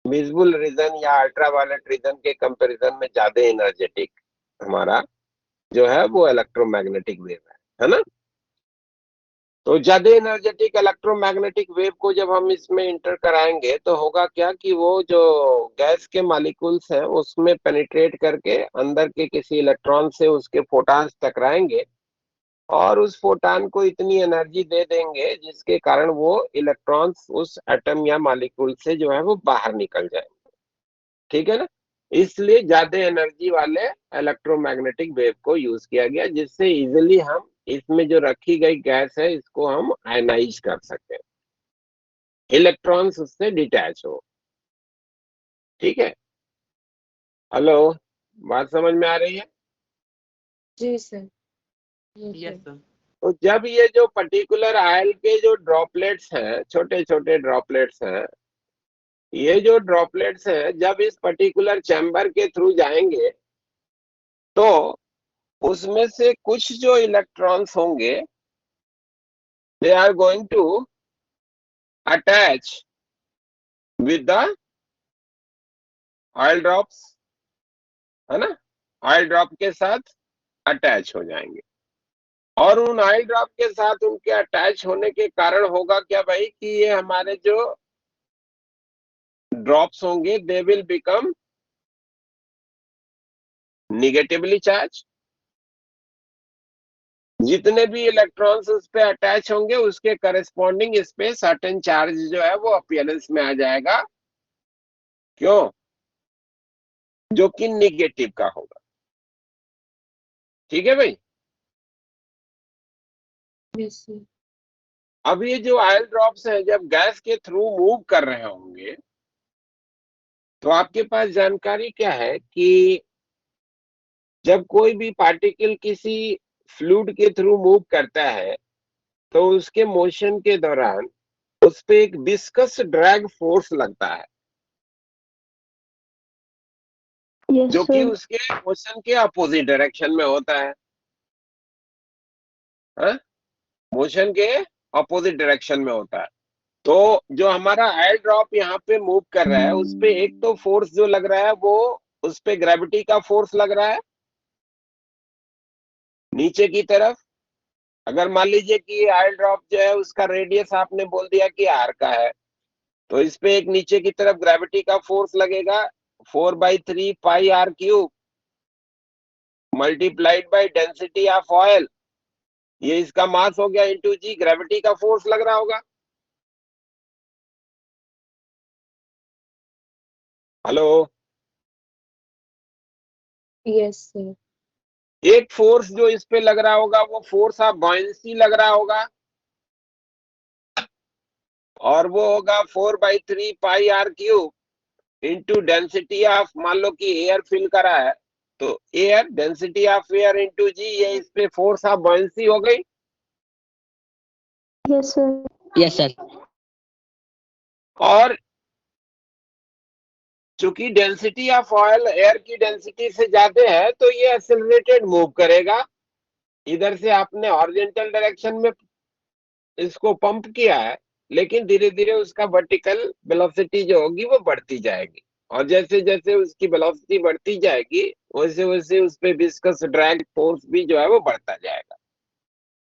विजिबल रीजन या अल्ट्रावायलेट रीजन के कंपैरिजन में ज्यादा एनर्जेटिक हमारा जो है वो इलेक्ट्रोमैग्नेटिक वेव है ना। तो ज्यादा एनर्जेटिक इलेक्ट्रोमैग्नेटिक वेव को जब हम इसमें इंटर कराएंगे तो होगा क्या कि वो जो गैस के मॉलिक्यूल्स हैं उसमें पेनिट्रेट करके अंदर के किसी इलेक्ट्रॉन से उसके फोटॉन्स टकराएंगे और उस फोटॉन को इतनी एनर्जी दे देंगे जिसके कारण वो इलेक्ट्रॉन्स उस एटम या मॉलिक्यूल से जो है वो बाहर निकल जाएंगे। ठीक है ना। इसलिए ज्यादा एनर्जी वाले इलेक्ट्रोमैग्नेटिक वेव को यूज किया गया, जिससे इजिली हम इसमें जो रखी गई गैस है इसको हम आयनाइज कर सकते हैं, इलेक्ट्रॉन्स उससे डिटैच हो। ठीक है। हेलो, बात समझ में आ रही है? जी सर। Yes sir. तो जब ये जो पर्टिकुलर ऑयल के जो ड्रॉपलेट्स हैं, छोटे छोटे ड्रॉपलेट्स हैं, ये जो ड्रॉपलेट्स हैं जब इस पर्टिकुलर चैम्बर के थ्रू जाएंगे तो उसमें से कुछ जो इलेक्ट्रॉन्स होंगे they are going to attach with the oil drops, है ना, ऑयल ड्रॉप के साथ अटैच हो जाएंगे। और उन ऑयल ड्रॉप के साथ उनके अटैच होने के कारण होगा क्या भाई कि ये हमारे जो ड्रॉप्स होंगे they will become negatively charge. जितने भी इलेक्ट्रॉन्स उस पे अटैच होंगे उसके करस्पॉन्डिंग इस पे सर्टेन चार्ज जो है वो अपीयरेंस में आ जाएगा। क्यों? जो कि निगेटिव का होगा। ठीक है भाई। Yes sir. अब ये जो ऑयल ड्रॉप्स हैं जब गैस के थ्रू मूव कर रहे होंगे तो आपके पास जानकारी क्या है कि जब कोई भी पार्टिकल किसी फ्लूइड के थ्रू मूव करता है तो उसके मोशन के दौरान उस पे एक विस्कस ड्रैग फोर्स लगता है यस जो कि सर। उसके मोशन के अपोजिट डायरेक्शन में होता है। मोशन के अपोजिट डायरेक्शन में होता है। तो जो हमारा ऑयल ड्रॉप यहाँ पे मूव कर रहा है उस पे एक तो फोर्स जो लग रहा है वो उस पे ग्रेविटी का फोर्स लग रहा है नीचे की तरफ। अगर मान लीजिए कि ऑयल ड्रॉप जो है उसका रेडियस आपने बोल दिया कि आर का है तो इस पे एक नीचे की तरफ ग्रेविटी का फोर्स लगेगा 4/3 pi r cube multiplied by density of oil. ये इसका मास हो गया इंटू जी, ग्रेविटी का फोर्स लग रहा होगा। हेलो। Yes sir. एक फोर्स जो इस पे लग रहा होगा वो फोर्स ऑफ बॉयंसी लग रहा होगा और वो होगा 4/3 pi r cube into density of, मान लो कि एयर फिल करा है तो air, density of air into g, ये इस पे फोर्स ऑफ बॉयंसी हो गई। Yes sir. Yes, sir. और चूंकि डेंसिटी ऑफ ऑयल एयर की डेंसिटी से ज्यादा है तो ये एक्सेलरेटेड मूव करेगा। इधर से आपने हॉरिजॉन्टल डायरेक्शन में इसको पंप किया है लेकिन धीरे धीरे उसका वर्टिकल वेलोसिटी जो होगी वो बढ़ती जाएगी और जैसे जैसे उसकी वेलोसिटी बढ़ती जाएगी वैसे वैसे उस पे विस्कस ड्रैग फोर्स भी जो है वो बढ़ता जाएगा।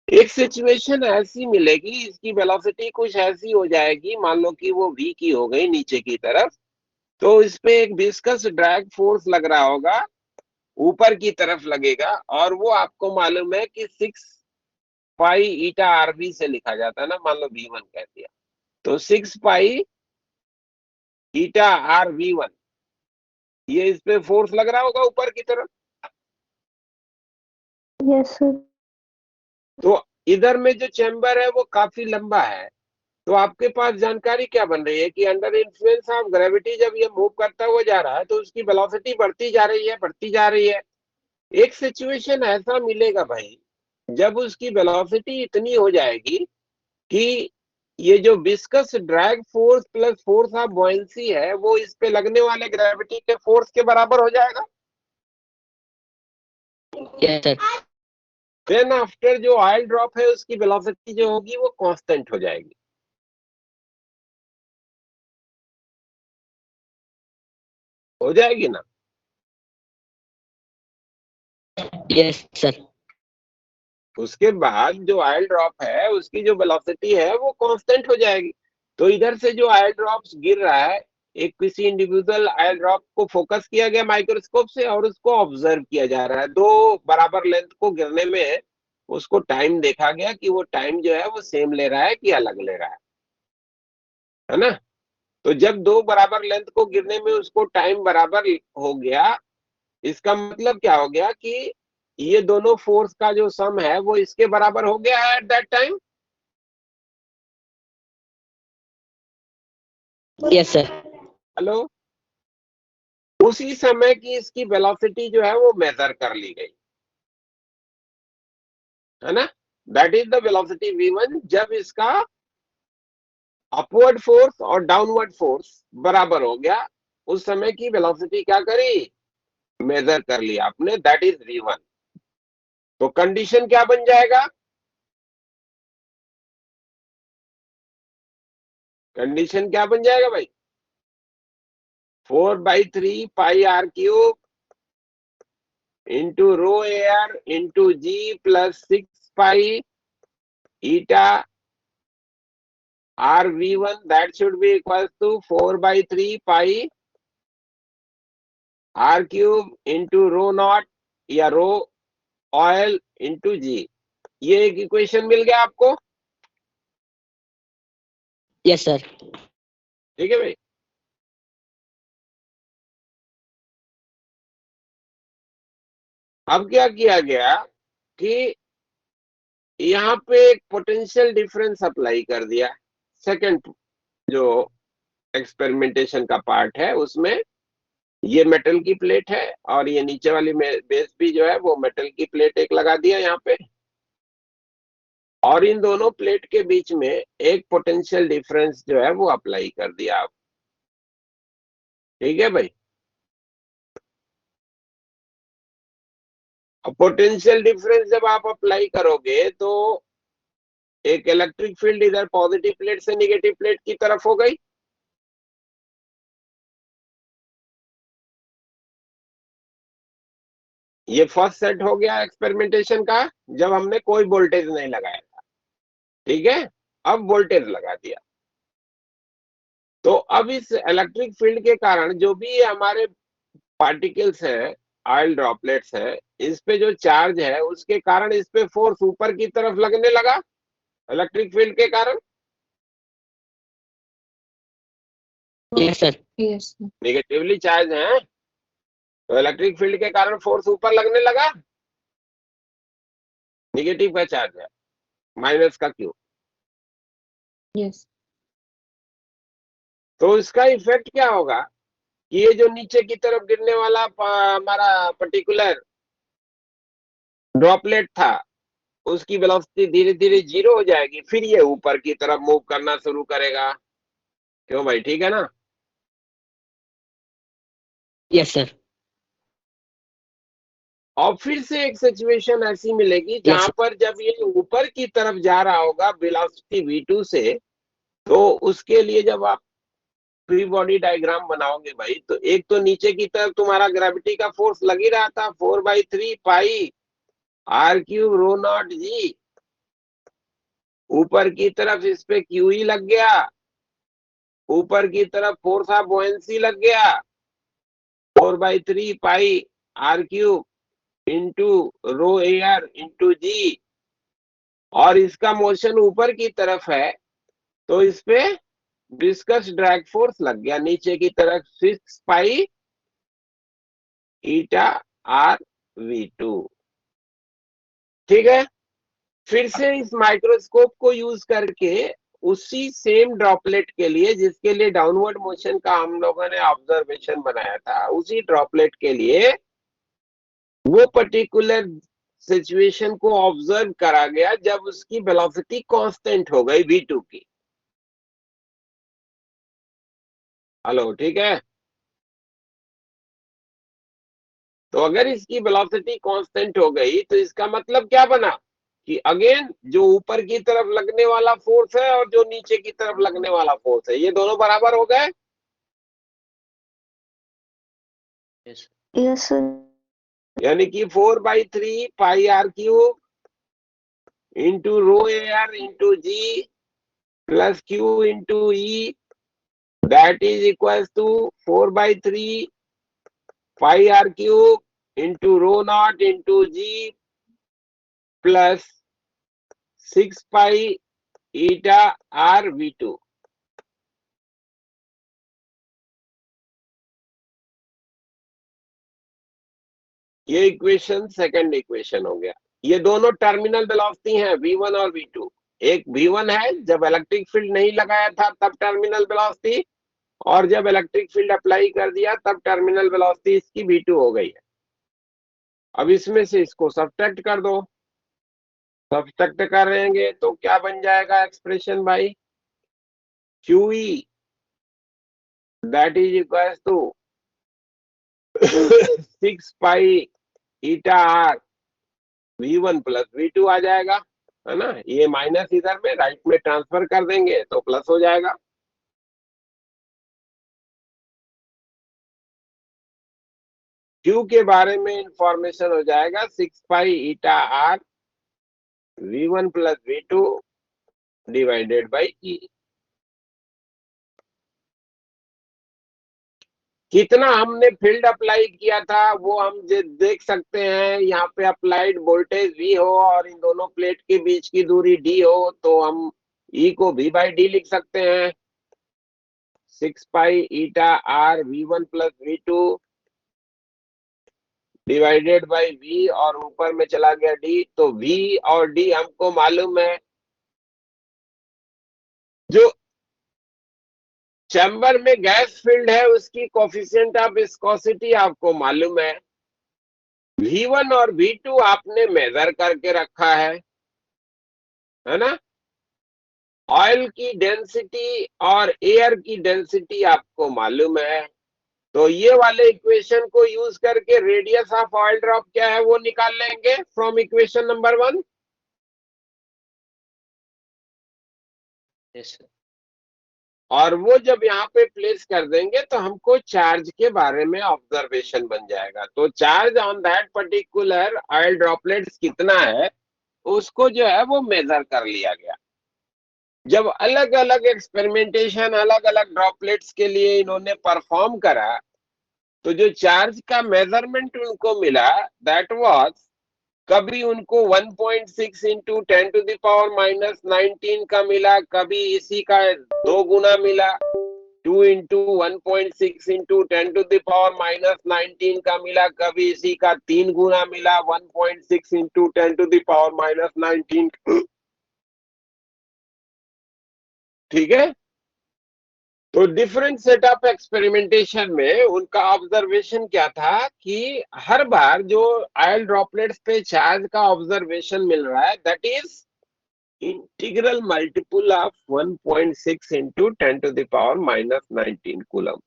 एक सिचुएशन ऐसी मिलेगी, इसकी वेलोसिटी कुछ ऐसी हो जाएगी, मान लो कि वो v की हो गई नीचे की तरफ, तो इस पे एक विस्कस ड्रैग फोर्स लग रहा होगा, ऊपर की तरफ लगेगा और वो आपको मालूम है कि 6 पाई ईटा आरवी से लिखा जाता है ना, मान लो v1 कह दिया तो 6 पाई ईटा आर v1, ये इस पे फोर्स लग रहा होगा ऊपर की तरफ। Yes sir. तो इधर में जो चैम्बर है वो काफी लंबा है, तो आपके पास जानकारी क्या बन रही है कि अंडर इन्फ्लुएंस ऑफ ग्रेविटी जब ये मूव करता हुआ जा रहा है तो उसकी वेलोसिटी बढ़ती जा रही है, बढ़ती जा रही है। एक सिचुएशन ऐसा मिलेगा भाई, जब उसकी वेलोसिटी इतनी हो जाएगी कि ये जो viscous drag force plus force of buoyancy है वो इस पे लगने वाले ग्रेविटी के फोर्स के बराबर हो जाएगा। Yes, sir. देन आफ्टर जो ऑयल ड्रॉप है उसकी वेलोसिटी जो होगी वो कांस्टेंट हो जाएगी। हो जाएगी ना? Yes, sir. उसके बाद जो ऑयल ड्रॉप है उसकी जो वेलोसिटी है वो कांस्टेंट हो जाएगी। तो इधर से जो ऑयल ड्रॉप्स गिर रहा है, एक किसी इंडिविजुअल ऑयल ड्रॉप को फोकस किया गया माइक्रोस्कोप से और उसको ऑब्जर्व किया जा रहा है। दो बराबर लेंथ को गिरने में उसको टाइम देखा गया कि वो टाइम जो है वो सेम ले रहा है कि अलग ले रहा है ना? तो जब दो बराबर लेंथ को गिरने में उसको टाइम बराबर हो गया, इसका मतलब क्या हो गया कि ये दोनों फोर्स का जो सम है वो इसके बराबर हो गया है at that time. Yes, sir. Hello, उसी समय की इसकी वेलोसिटी जो है वो मेजर कर ली गई है ना? That is the velocity v1 जब इसका अपवर्ड फोर्स और डाउनवर्ड फोर्स बराबर हो गया, उस समय की वेलोसिटी क्या करी? मेजर कर लिया आपने, दैट इज v1। तो कंडीशन क्या बन जाएगा? कंडीशन क्या बन जाएगा भाई? 4/3 pi r cube into rho air into g plus 6 pi eta are v1 that should be equals to 4/3 pi r cube into rho naught या रो ऑयल इंटू जी। ये एक इक्वेशन मिल गया आपको, Yes, sir. ठीक है भाई? अब क्या किया गया कि यहाँ पे एक पोटेंशियल डिफरेंस अप्लाई कर दिया। सेकंड जो एक्सपेरिमेंटेशन का पार्ट है उसमें ये मेटल की प्लेट है और ये नीचे वाली बेस भी जो है वो मेटल की प्लेट एक लगा दिया यहाँ पे, और इन दोनों प्लेट के बीच में एक पोटेंशियल डिफरेंस जो है वो अप्लाई कर दिया आप। ठीक है भाई? अब पोटेंशियल डिफरेंस जब आप अप्लाई करोगे तो एक इलेक्ट्रिक फील्ड इधर पॉजिटिव प्लेट से निगेटिव प्लेट की तरफ हो गई। ये फर्स्ट सेट हो गया एक्सपेरिमेंटेशन का, जब हमने कोई वोल्टेज नहीं लगाया था। ठीक है? अब वोल्टेज लगा दिया तो अब इस इलेक्ट्रिक फील्ड के कारण जो भी ये हमारे पार्टिकल्स है, ऑयल ड्रॉपलेट्स है, इस पे जो चार्ज है उसके कारण इस पे फोर्स ऊपर की तरफ लगने लगा इलेक्ट्रिक फील्ड के कारण। Yes, sir. Yes, sir. Negatively charge है तो इलेक्ट्रिक फील्ड के कारण फोर्स ऊपर लगने लगा। निगेटिव का चार्ज है, माइनस का क्यू। Yes. तो इसका इफेक्ट क्या होगा कि ये जो नीचे की तरफ गिरने वाला हमारा पर्टिकुलर ड्रॉपलेट था उसकी वेलोसिटी धीरे धीरे जीरो हो जाएगी, फिर ये ऊपर की तरफ मूव करना शुरू करेगा। क्यों भाई? ठीक है ना? Yes, sir. और फिर से एक सिचुएशन ऐसी मिलेगी जहां पर जब ये ऊपर की तरफ जा रहा होगा वेलोसिटी v2 से, तो उसके लिए जब आप फ्री बॉडी डायग्राम बनाओगे भाई, तो एक तो नीचे की तरफ तुम्हारा ग्रेविटी का फोर्स लग ही रहा था 4/3 pi r cube row not जी, ऊपर की तरफ इस पे क्यू ही लग गया, ऊपर की तरफ फोर्स ऑफ बुओयेंसी लग गया 4/3 pi r cube into rho air into g, और इसका मोशन ऊपर की तरफ है तो इस पे विस्कस ड्रैग फोर्स लग गया नीचे की तरफ 6 पाई ईटा आर v2। ठीक है। फिर से इस माइक्रोस्कोप को यूज करके उसी सेम ड्रॉपलेट के लिए, जिसके लिए डाउनवर्ड मोशन का हम लोगों ने ऑब्जर्वेशन बनाया था, उसी ड्रॉपलेट के लिए वो पर्टिकुलर सिचुएशन को ऑब्जर्व करा गया जब उसकी वेलोसिटी कांस्टेंट हो गई v2 की। हेलो, ठीक है। तो अगर इसकी वेलोसिटी कांस्टेंट हो गई तो इसका मतलब क्या बना कि अगेन जो ऊपर की तरफ लगने वाला फोर्स है और जो नीचे की तरफ लगने वाला फोर्स है, ये दोनों बराबर हो गए। Yes, sir. यानी कि 4/3 pi r cube into rho air into g plus q into E, that is equal to 4/3 pi r cube into rho naught into g plus 6 pi eta r v2। ये equation second equation हो गया। ये दोनों terminal velocity हैं v1 और v2। एक v1 है जब इलेक्ट्रिक फील्ड नहीं लगाया था तब टर्मिनल वेलोसिटी, और जब इलेक्ट्रिक फील्ड अप्लाई कर दिया तब टर्मिनल वेलोसिटी इसकी v2 हो गई है। अब इसमें से इसको सब्ट्रैक्ट कर दो। सब्ट्रैक्ट करेंगे तो क्या बन जाएगा एक्सप्रेशन भाई, QE that is equal to 6 pi eta are v1 plus v2 आ जाएगा, है ना। ये माइनस इधर में राइट में ट्रांसफर कर देंगे तो प्लस हो जाएगा। Q के बारे में इंफॉर्मेशन हो जाएगा 6 pi eta are v1 plus v2 divided by E। कितना हमने फील्ड अप्लाई किया था वो हम देख सकते हैं। यहाँ पे अप्लाइड वोल्टेज V हो और इन दोनों प्लेट के बीच की दूरी D हो तो हम E को V/D लिख सकते हैं। 6 pi eta are v1 plus v2 divided by V, और ऊपर में चला गया D, तो V और D हमको मालूम है। जो चैम्बर में गैस फील्ड है उसकी कोफिशिएंट ऑफ विस्कोसिटी आपको मालूम है। V1 और V2 आपने मेजर करके रखा है ना। ऑयल की डेंसिटी और एयर की डेंसिटी आपको मालूम है। तो ये वाले इक्वेशन को यूज करके रेडियस ऑफ ऑयल ड्रॉप क्या है वो निकाल लेंगे from equation number 1। Yes, sir. और वो जब यहाँ पे प्लेस कर देंगे तो हमको चार्ज के बारे में ऑब्जर्वेशन बन जाएगा। तो charge on that particular oil droplets कितना है उसको जो है वो मेजर कर लिया गया। जब अलग अलग एक्सपेरिमेंटेशन अलग अलग ड्रॉपलेट्स के लिए इन्होंने परफॉर्म करा तो जो चार्ज का मेजरमेंट उनको मिला दैट वाज, कभी उनको 1.6 इंटू 10⁻⁻19 का मिला, कभी इसी का 2 गुना मिला 2 इंटू 1.6 इंटू 10⁻⁻19 का मिला, कभी इसी का 3 गुना मिला 1.6 इंटू 10⁻⁻19। ठीक है। तो डिफरेंट सेट ऑफ एक्सपेरिमेंटेशन में उनका ऑब्जर्वेशन क्या था कि हर बार जो ऑयल ड्रॉपलेट्स पे चार्ज का ऑब्जर्वेशन मिल रहा है that is integral multiple of 1.6 into 10⁻⁻19 coulomb.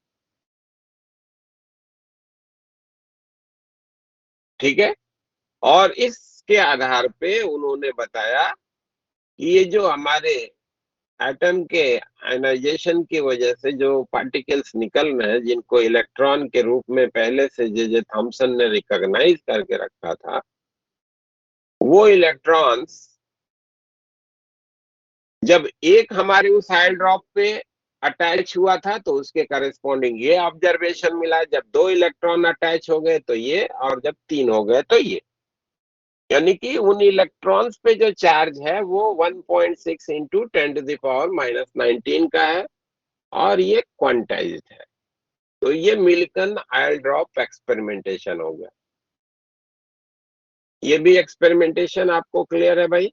ठीक है। और इसके आधार पे उन्होंने बताया कि ये जो हमारे एटम के आयनाइजेशन की वजह से जो पार्टिकल्स निकल रहे हैं जिनको इलेक्ट्रॉन के रूप में पहले से जे थॉमसन ने रिकॉग्नाइज करके रखा था, वो इलेक्ट्रॉन्स जब एक हमारे उस ऑयल ड्रॉप पे अटैच हुआ था तो उसके करेस्पॉन्डिंग ये ऑब्जर्वेशन मिला, जब 2 इलेक्ट्रॉन अटैच हो गए तो ये, और जब 3 हो गए तो ये। यानी कि उन इलेक्ट्रॉन्स पे जो चार्ज है वो 1.6 इंटू 10⁻⁻19 का है और ये क्वांटाइज्ड है। तो ये मिल्टन ऑयल ड्रॉप एक्सपेरिमेंटेशन हो गया। ये भी एक्सपेरिमेंटेशन आपको क्लियर है भाई?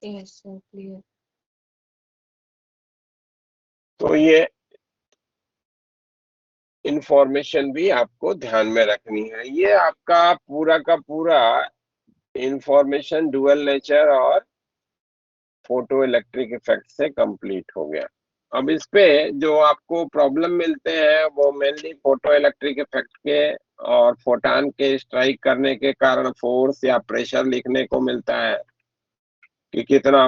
Yes, sir. Clear. तो ये इंफॉर्मेशन भी आपको ध्यान में रखनी है। ये आपका पूरा का पूरा इंफॉर्मेशन डुअल नेचर और फोटो इलेक्ट्रिक इफेक्ट से कंप्लीट हो गया। अब इस पे जो आपको प्रॉब्लम मिलते हैं वो मेनली फोटो इलेक्ट्रिक इफेक्ट के और फोटान के स्ट्राइक करने के कारण फोर्स या प्रेशर लिखने को मिलता है कि कितना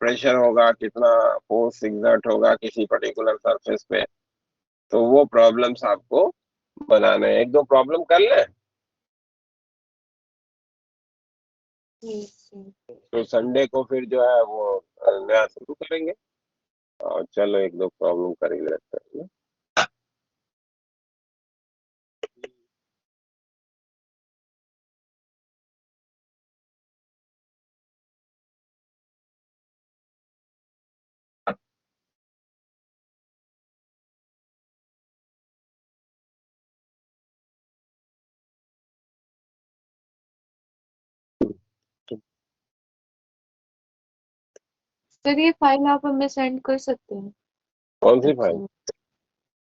प्रेशर होगा, कितना फोर्स एक्सर्ट होगा किसी पर्टिकुलर सरफेस पे। तो वो प्रॉब्लम्स आपको बनाने हैं। एक दो प्रॉब्लम कर लें Yes, sir. तो संडे को फिर जो है वो नया शुरू करेंगे। और चलो एक दो प्रॉब्लम कर ही लेते हैं। सर ये फाइल आप हमें सेंड कर सकते हैं? कौन सी फाइल?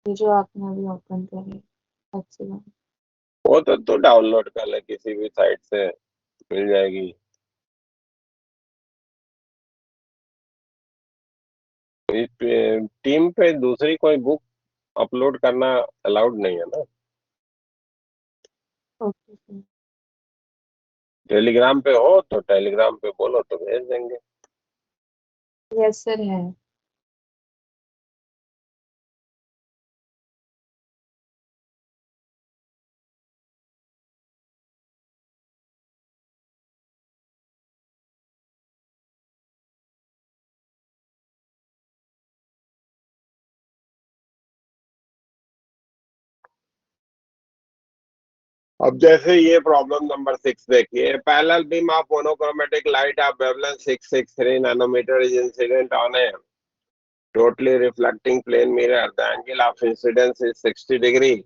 ये जो आपने अभी ओपन करी है एक्सेल। वो तो डाउनलोड कर ले, किसी भी साइट से मिल जाएगी। इस टीम पे दूसरी कोई बुक अपलोड करना अलाउड नहीं है ना। Okay sir. टेलीग्राम पे हो तो टेलीग्राम पे बोलो तो भेज देंगे। यस सर है। अब जैसे ये प्रॉब्लम नंबर 6 देखिए, parallel beam of monochromatic light of wavelength 663 nanometre is incident on a totally reflecting plane mirror. The angle of incidence is 60 degree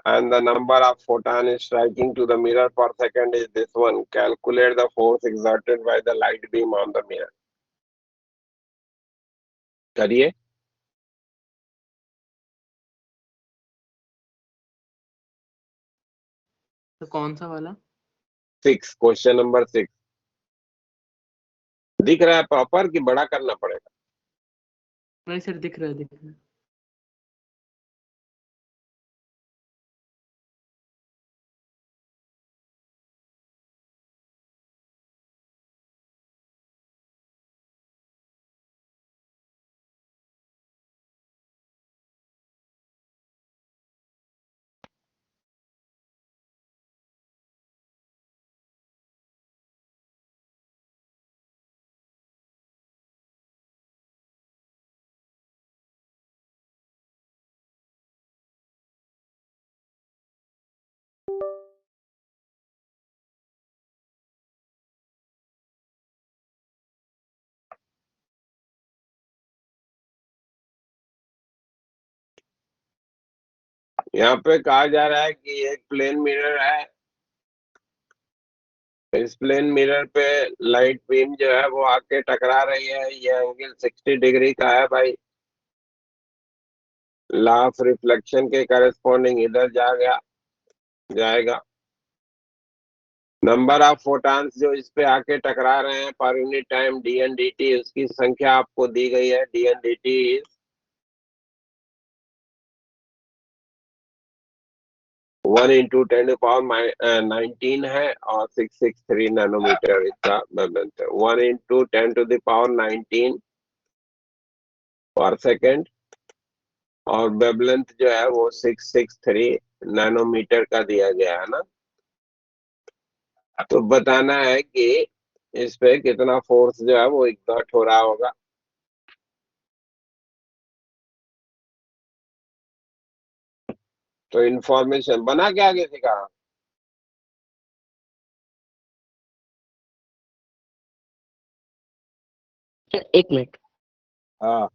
and the number of photons striking to the mirror per second is this one. Calculate the force exerted by the light beam on the mirror. करिए। तो कौन सा वाला? 6, question number 6 दिख रहा है proper कि बड़ा करना पड़ेगा? नहीं सर, दिख रहा है, दिख रहा है। यहाँ पे कहा जा रहा है कि एक प्लेन मिरर है। इस प्लेन मिरर पे लाइट बीम जो है वो आके टकरा रही है। ये एंगल 60 डिग्री का है भाई। लॉ ऑफ रिफ्लेक्शन के करस्पॉन्डिंग इधर जाएगा। नंबर ऑफ फोटॉन्स जो इस पे आके टकरा रहे हैं per unit time D N D T, उसकी संख्या आपको दी गई है। D N D T 1 into 10⁻19 है और 663 नैनोमीटर इसका वेवलेंथ है। 1 इंटू 10⁻19 पर सेकेंड और वेवलेंथ जो है वो 663 नैनोमीटर का दिया गया है ना। तो बताना है कि इस पे कितना फोर्स जो है वो एक्सर्ट हो रहा होगा। तो इंफॉर्मेशन बना के आगे सिखा। Sir 1 minute. हाँ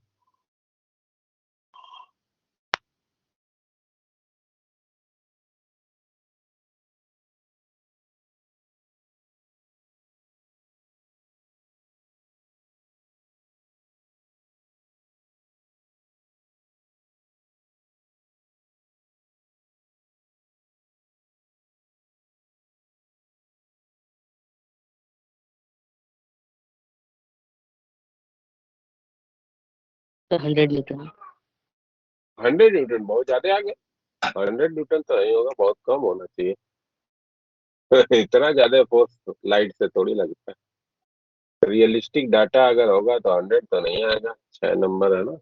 सर 100 न्यूटन। 100 न्यूटन बहुत ज्यादा आ गया। 100 न्यूटन तो नहीं होगा, बहुत कम होना चाहिए। इतना ज्यादा फोर्स लाइट से थोड़ी लगता है। रियलिस्टिक डाटा अगर होगा तो 100 तो नहीं आएगा। 6 नंबर है ना,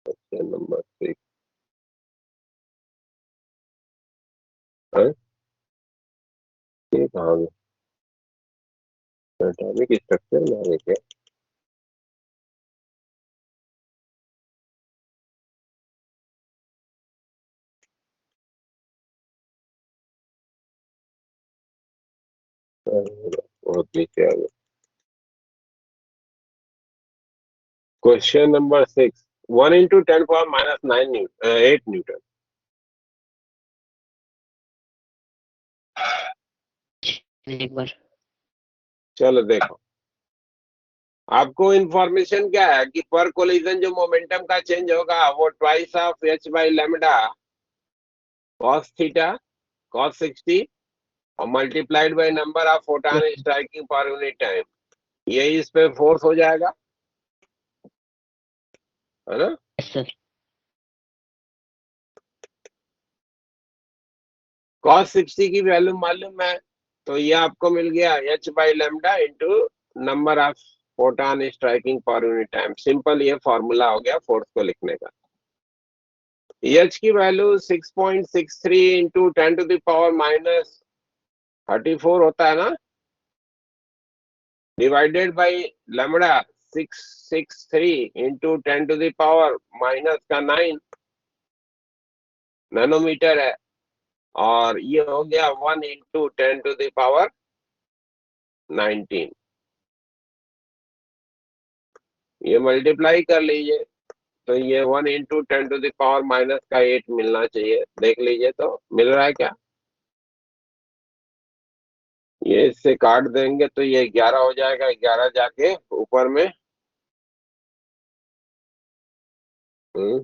6 नंबर 6 है। ये कहाँ गया? एटॉमिक स्ट्रक्चर में आ गया। बहुत नीचे आ गया। Question number 6, 1 into 10 power minus 9 8 Newton. एक बार। चलो देखो, आपको इंफॉर्मेशन क्या है कि पर कोलिजन जो मोमेंटम का चेंज होगा वो twice of h by lambda cos theta cos 60 और multiplied by number of photon striking per unit time, यही इस पे फोर्स हो जाएगा, है ना। Yes sir. cos 60 की वैल्यू मालूम है, तो ये आपको मिल गया h by lambda into number of photon striking per unit time. Simple ये फॉर्मूला हो गया फोर्स को लिखने का। h की value 6.63 into 10 to the power minus 34 होता है ना, divided by lambda 663 into 10 to the power minus का 9 नैनोमीटर है, और ये हो गया 1 इंटू 10 टू द पावर 19। ये मल्टीप्लाई कर लीजिए तो ये 1 into 10 to the power minus का 8 मिलना चाहिए। देख लीजिए तो मिल रहा है क्या। ये इससे काट देंगे तो ये 11 हो जाएगा, 11 जाके ऊपर में हम्म,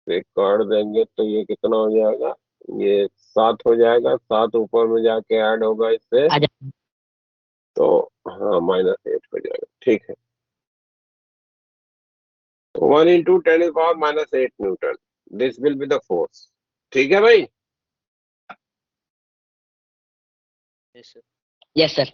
से काट देंगे तो ये कितना हो जाएगा, ये 7 हो जाएगा। 7 ऊपर में जाके ऐड होगा इससे, आ जा। तो हाँ -8 हो जाएगा। ठीक है, 1 into 10 power -8 Newton, this will be the force. ठीक है भाई। Yes sir.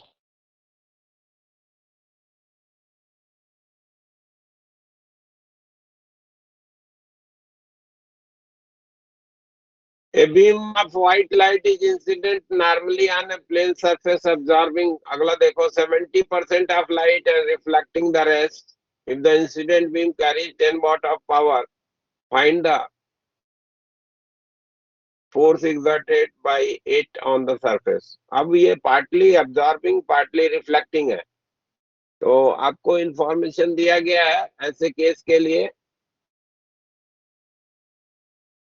A beam of white light is incident normally on a plane surface absorbing, अगला देखो, 70% of light and reflecting the rest. If the incident beam carries 10 watt of power, find the force exerted by it on the surface. अब ये partly absorbing partly reflecting है, तो आपको information दिया गया है ऐसे केस के लिए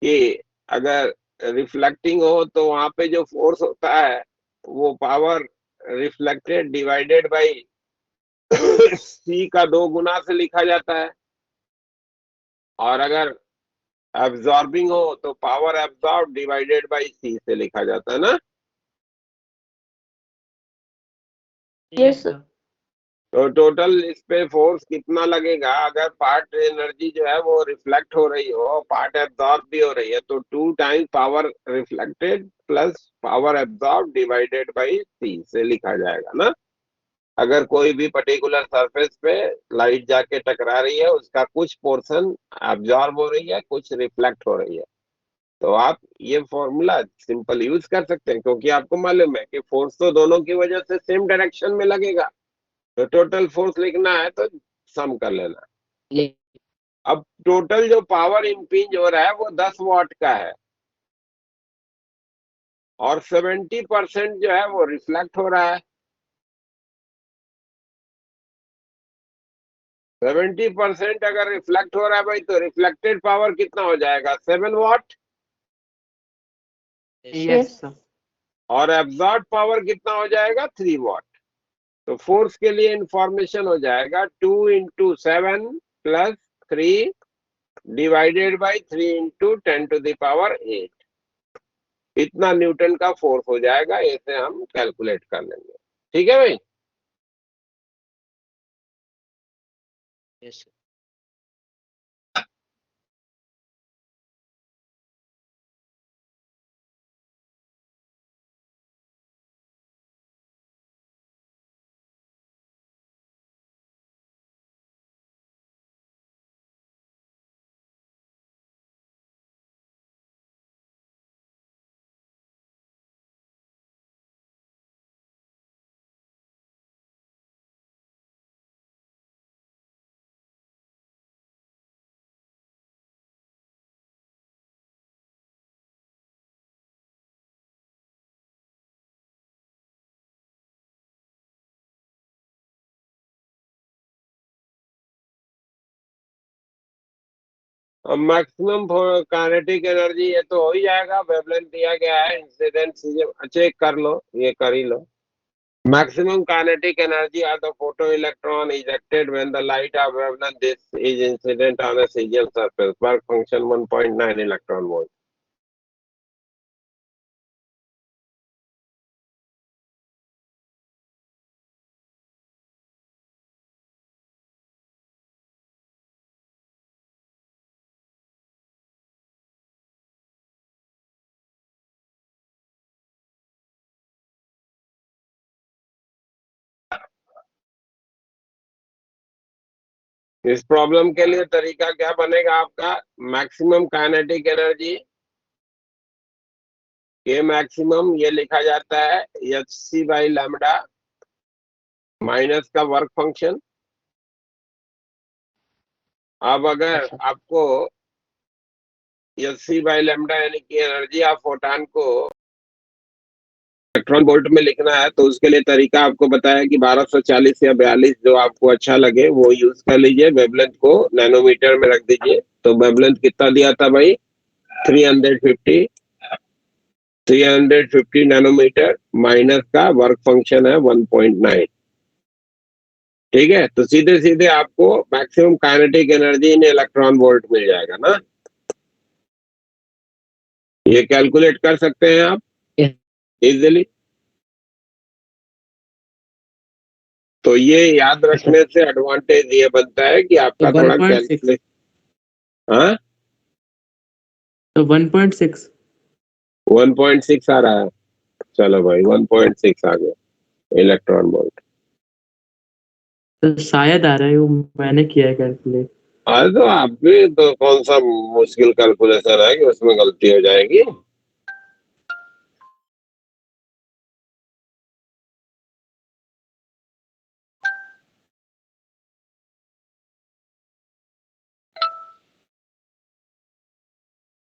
कि अगर रिफ्लेक्टिंग हो तो वहां पे जो फोर्स होता है वो पावर रिफ्लेक्टेड डिवाइडेड बाई सी का 2 गुना से लिखा जाता है, और अगर एब्जॉर्बिंग हो तो power absorb divided by c से लिखा जाता है ना। Yes sir. तो टोटल इस पे फोर्स कितना लगेगा, अगर पार्ट एनर्जी जो है वो रिफ्लेक्ट हो रही हो, पार्ट एब्जॉर्ब भी हो रही है, तो 2 times power reflected plus power absorb divided by c से लिखा जाएगा ना। अगर कोई भी पर्टिकुलर सरफेस पे लाइट जाके टकरा रही है, उसका कुछ पोर्शन एब्जॉर्ब हो रही है, कुछ रिफ्लेक्ट हो रही है, तो आप ये फॉर्मूला सिंपल यूज कर सकते हैं, क्योंकि आपको मालूम है कि फोर्स तो दोनों की वजह से सेम डायरेक्शन में लगेगा। तो टोटल फोर्स लिखना है तो सम कर लेना। ये अब टोटल जो पावर इंपिंज हो रहा है वो 10 वाट का है, और 70% जो है वो रिफ्लेक्ट हो रहा है। 70% अगर रिफ्लेक्ट हो रहा है भाई, तो रिफ्लेक्टेड पावर कितना हो जाएगा, 7 वाट, यस सर। और एब्जॉर्ब पावर कितना हो जाएगा, 3 वाट। तो फोर्स के लिए इंफॉर्मेशन हो जाएगा 2 into 7 plus 3 divided by 3 into 10 to the power 8। इतना न्यूटन का फोर्स हो जाएगा, इसे हम कैलकुलेट कर लेंगे। ठीक है भाई। Yes sir. अब मैक्सिमम काइनेटिक एनर्जी ये तो हो ही जाएगा, वेवलेंथ दिया गया है, इंसिडेंट चेक कर लो, ये कर ही लो। Maximum kinetic energy of the photoelectron ejected when the light of wavelength this is incident on a CGL surface. Work function 1.9 electron volt. इस प्रॉब्लम के लिए तरीका क्या बनेगा आपका? मैक्सिमम काइनेटिक एनर्जी के मैक्सिमम ये लिखा जाता है H C by lambda minus का वर्क फंक्शन। अब अगर आपको एच सी बाई लैम्डा यानी कि एनर्जी ऑफ फोटॉन को इलेक्ट्रॉन वोल्ट में लिखना है, तो उसके लिए तरीका आपको बताया कि 1240 या 42 जो आपको अच्छा लगे वो यूज कर लीजिए। वेवलेंथ को नैनोमीटर में रख दीजिए। तो वेवलेंथ कितना दिया था भाई? 350 350 नैनोमीटर माइनस का वर्क फंक्शन है 1.9। ठीक है, तो सीधे सीधे आपको maximum kinetic energy in electron volt मिल जाएगा ना। ये कैलकुलेट कर सकते हैं आप इजिली। तो ये याद रखने से एडवांटेज ये बनता है कि आपका तो थोड़ा 1.6 कैलकुलेट। हाँ, तो 1.6 1.6 आ रहा है। चलो भाई 1.6 आ गया इलेक्ट्रॉन वोल्ट। तो शायद आ रहा है, वो मैंने किया है कैलकुलेट। अरे तो आप भी तो कौन सा मुश्किल कैलकुलेशन है कि उसमें गलती हो जाएगी।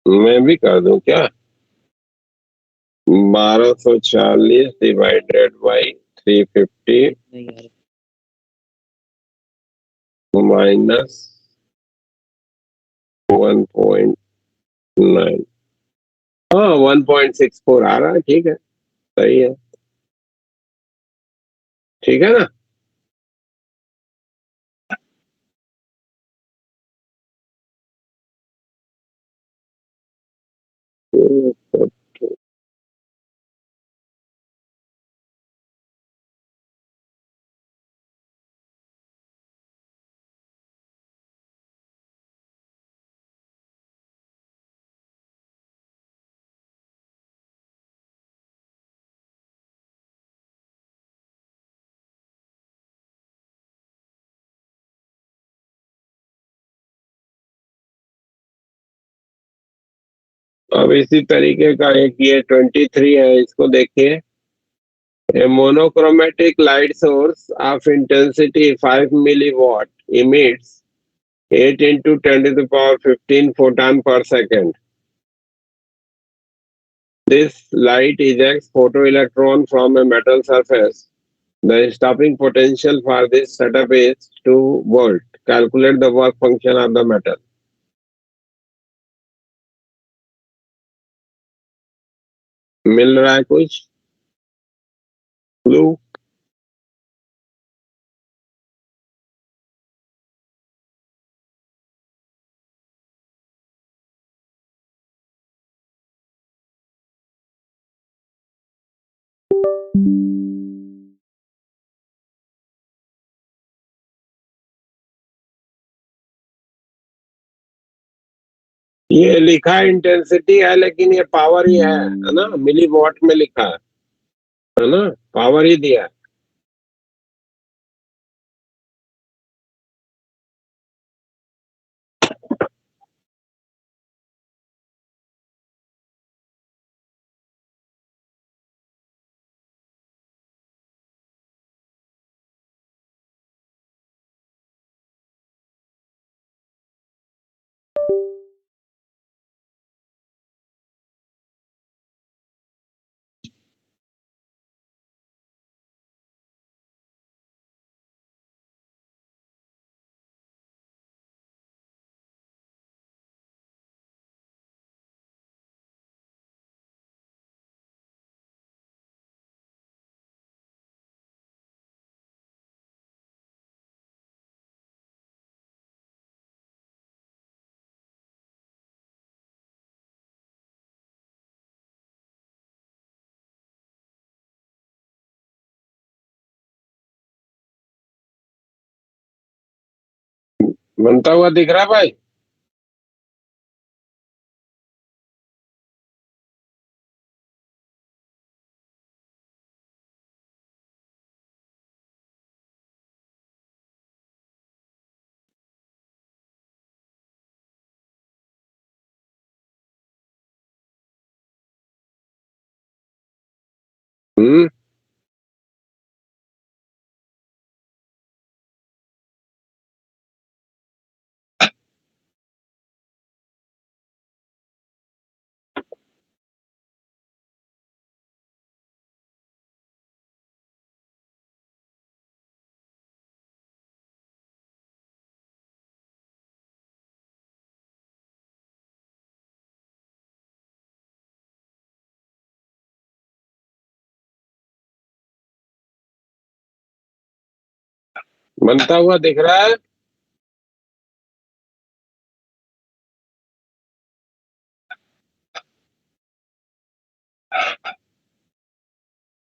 मैं भी कर दूं क्या? 1240 डिवाइडेड बाई 350 नहीं यार, माइनस 1.9। हाँ 1.64 आ रहा है। ठीक है, सही है। ठीक है ना। अब इसी तरीके का एक ये 23 है, इसको देखिए। A monochromatic light source of intensity 5 milliwatt emits 8 into 10 to the power 15 photon per second. This light ejects photoelectron from a metal surface. The stopping potential for this setup is 2 volt. Calculate the work function of the metal. मिल रहा है कुछ clue? ये लिखा intensity है लेकिन ये power ही है ना, मिली वॉट में लिखा है ना, पावर ही दिया है। बनता हुआ दिख रहा भाई? हम्म। बनता हुआ दिख रहा है?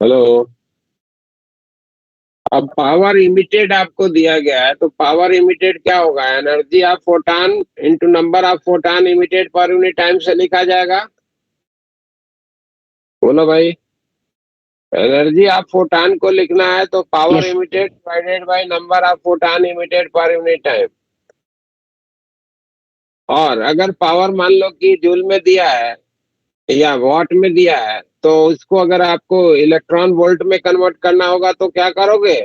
हेलो। अब पावर इमिटेड आपको दिया गया है, तो पावर इमिटेड क्या होगा? Energy of photon into number of photon emitted पर यूनिट टाइम से लिखा जाएगा। बोलो भाई। एनर्जी ऑफ फोटॉन को लिखना है तो power Yes. Emitted divided by number of photon emitted पर यूनिट टाइम। और अगर पावर मान लो कि जूल में दिया है या वॉट में दिया है, तो इसको अगर आपको इलेक्ट्रॉन वोल्ट में कन्वर्ट करना होगा तो क्या करोगे?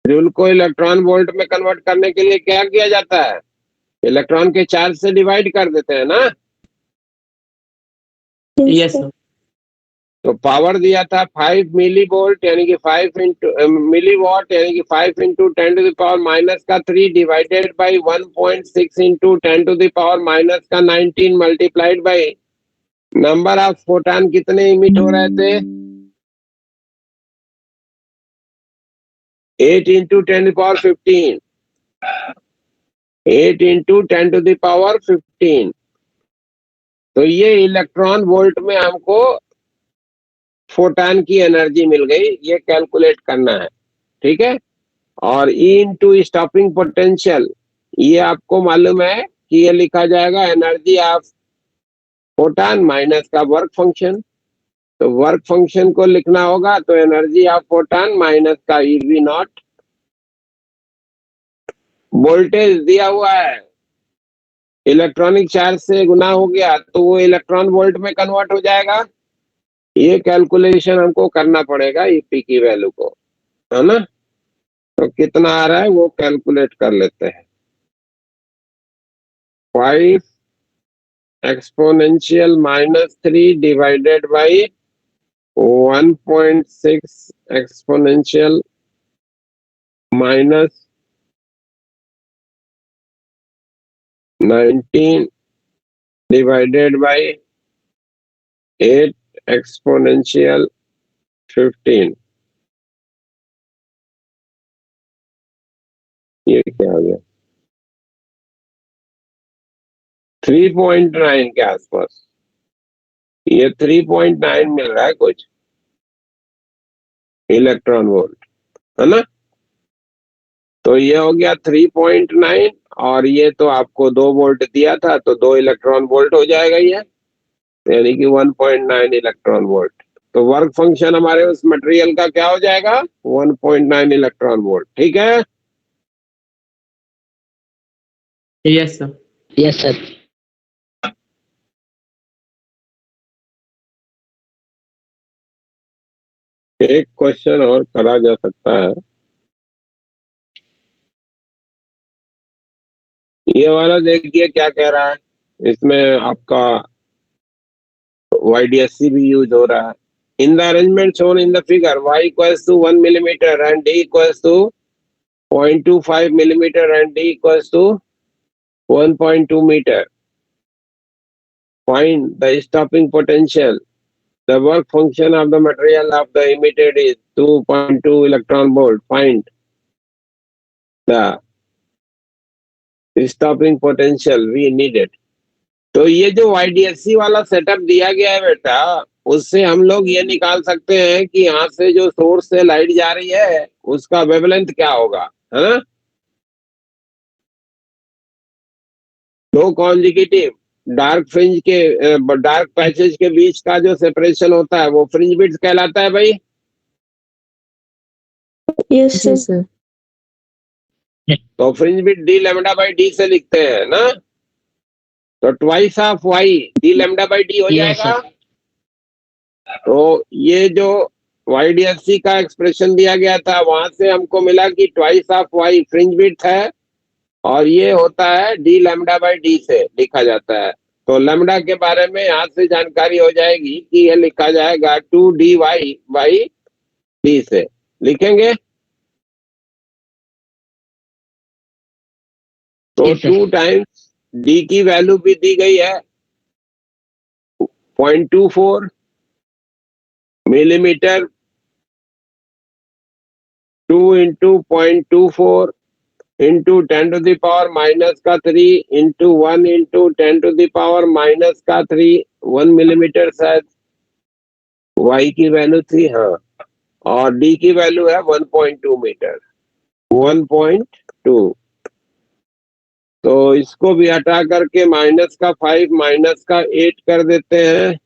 जूल को इलेक्ट्रॉन वोल्ट में कन्वर्ट करने के लिए क्या किया जाता है? इलेक्ट्रॉन के चार्ज से डिवाइड कर देते हैं ना। Yes, sir. तो पावर दिया था 5 मिली वोल्ट यानी कि 5 इंटू मिली वॉट यानी कि 5 into 10⁻³ divided by 1.6 into 10⁻⁻19 multiplied by number of photon कितने इमिट हो रहे थे? 8 इंटू 10⁻15। 8 इंटू 10⁻15। तो ये इलेक्ट्रॉन वोल्ट में हमको फोटॉन की एनर्जी मिल गई, ये कैलकुलेट करना है। ठीक है। और ई इंटू स्टॉपिंग पोटेंशियल, ये आपको मालूम है कि ये लिखा जाएगा एनर्जी ऑफ फोटॉन माइनस का वर्क फंक्शन। तो वर्क फंक्शन को लिखना होगा तो एनर्जी ऑफ फोटॉन माइनस का ईवी नॉट। वोल्टेज दिया हुआ है, इलेक्ट्रॉनिक चार्ज से गुना हो गया तो वो इलेक्ट्रॉन वोल्ट में कन्वर्ट हो जाएगा। ये कैलकुलेशन हमको करना पड़ेगा ईपी की वैल्यू को, है ना। तो कितना आ रहा है वो कैलकुलेट कर लेते हैं। 5 exponential -3 divided by 1.6 exponential -19 divided by 8 exponential 15। ये क्या आ गया? 3.9 के आसपास। ये 3.9 मिल रहा है कुछ इलेक्ट्रॉन वोल्ट, है ना। तो ये हो गया 3.9 और ये तो आपको 2 वोल्ट दिया था तो 2 इलेक्ट्रॉन वोल्ट हो जाएगा ये, यानी कि 1.9 इलेक्ट्रॉन वोल्ट। तो वर्क फंक्शन हमारे उस मटेरियल का क्या हो जाएगा, 1.9 इलेक्ट्रॉन वोल्ट। ठीक है, यस सर। Yes sir. एक क्वेश्चन और करा जा सकता है। ये वाला देखिए क्या कह रहा है, इसमें आपका YDSC भी यूज हो रहा है। In the arrangement shown in the figure y equals to 1 millimetre and d equals to 0.25 millimeter and d equals to 1.2 meter. Find the stopping potential. The work function of the material of the emitted is 2.2 electron volt. Find the stopping potential we needed. तो ये जो YDSC वाला setup दिया गया है बेटा, उससे हम लोग ये निकाल सकते हैं कि यहाँ से जो सोर्स से लाइट जा रही है उसका वेवलेंथ क्या होगा, है ना। दो कॉन्जिक्यूटिव डार्क फ्रिंज के डार्क पैचेज के बीच का जो सेपरेशन होता है वो फ्रिंज बिट्स कहलाता है भाई। यस जी सर। सर। तो fringe width D lambda by D से लिखते हैं ना, तो twice of Y D lambda by D हो Yes, जाएगा। तो ये जो YDSC का एक्सप्रेशन दिया गया था वहां से हमको मिला कि twice of Y fringe width है और ये होता है डी लैम्डा बाई डी से लिखा जाता है। तो लैम्डा के बारे में यहाँ से जानकारी हो जाएगी कि ये लिखा जाएगा 2dy बाई डी से लिखेंगे। तो Yes, sir. 2 टाइम्स डी की वैल्यू भी दी गई है 0.24 millimetre, 2 into 0.24 into 10 to the power minus का 3 into 1 into 10 to the power minus का 3 1 मिलीमीटर शायद y की वैल्यू थी, हाँ, और d की वैल्यू है 1.2 मीटर, 1.2। तो इसको भी हटा करके माइनस का 5 माइनस का 8 कर देते हैं,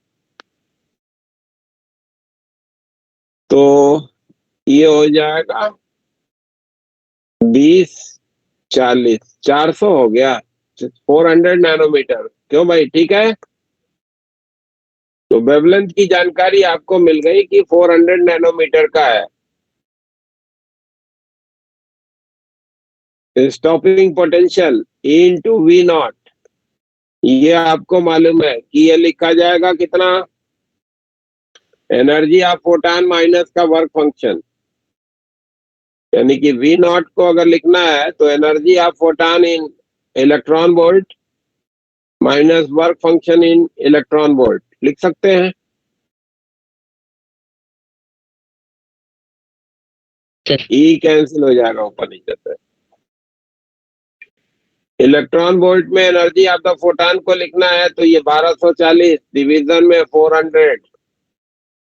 तो ये हो जाएगा 20 40 400 हो गया, 400 नैनोमीटर। क्यों भाई, ठीक है। तो वेवलेंथ की जानकारी आपको मिल गई कि 400 नैनोमीटर का है। Stopping potential E into V not, ये आपको मालूम है कि ये लिखा जाएगा कितना, एनर्जी ऑफ फोटॉन माइनस का वर्क फंक्शन, यानी कि वी नॉट को अगर लिखना है तो energy of photon in electron volt minus work function in electron volt लिख सकते हैं। ई कैंसिल हो जाएगा ऊपर नीचे से। इलेक्ट्रॉन वोल्ट में एनर्जी ऑफ द फोटॉन को लिखना है तो ये 1240 डिवीजन में 400,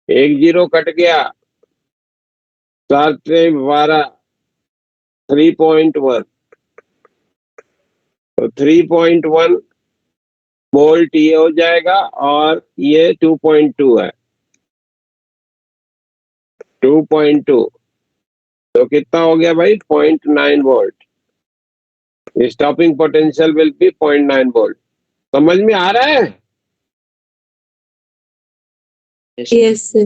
एक जीरो कट गया, 4 से 12 3.1, तो 3.1 वोल्ट ये हो जाएगा और ये 2.2 है, 2.2 तो कितना हो गया भाई, 0.9 volt. Stopping potential will be 0.9 volt. समझ में आ रहा है? Yes sir.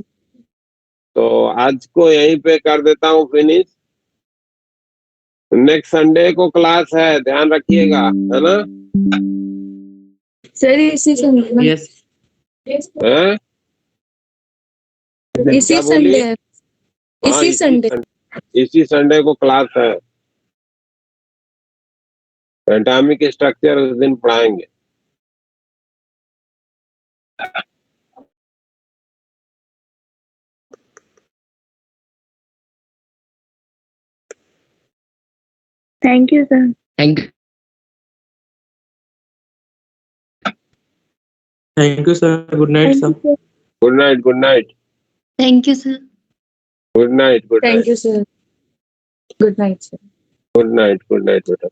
तो आज को यहीं पे कर देता हूँ फिनिश। नेक्स्ट संडे को क्लास है, ध्यान रखिएगा, है ना। सर इसी संडे यस। हैं? इसी क्या बोली? संडे है। हाँ, इसी संडे। इसी संडे को क्लास है। एटॉमिक स्ट्रक्चर उस दिन पढ़ाएंगे। Thank you sir. Thank you. Thank you sir. Good night sir. Good night, good night, thank you sir. Good night, good thank night. You sir. Good night sir. Good night बेटा।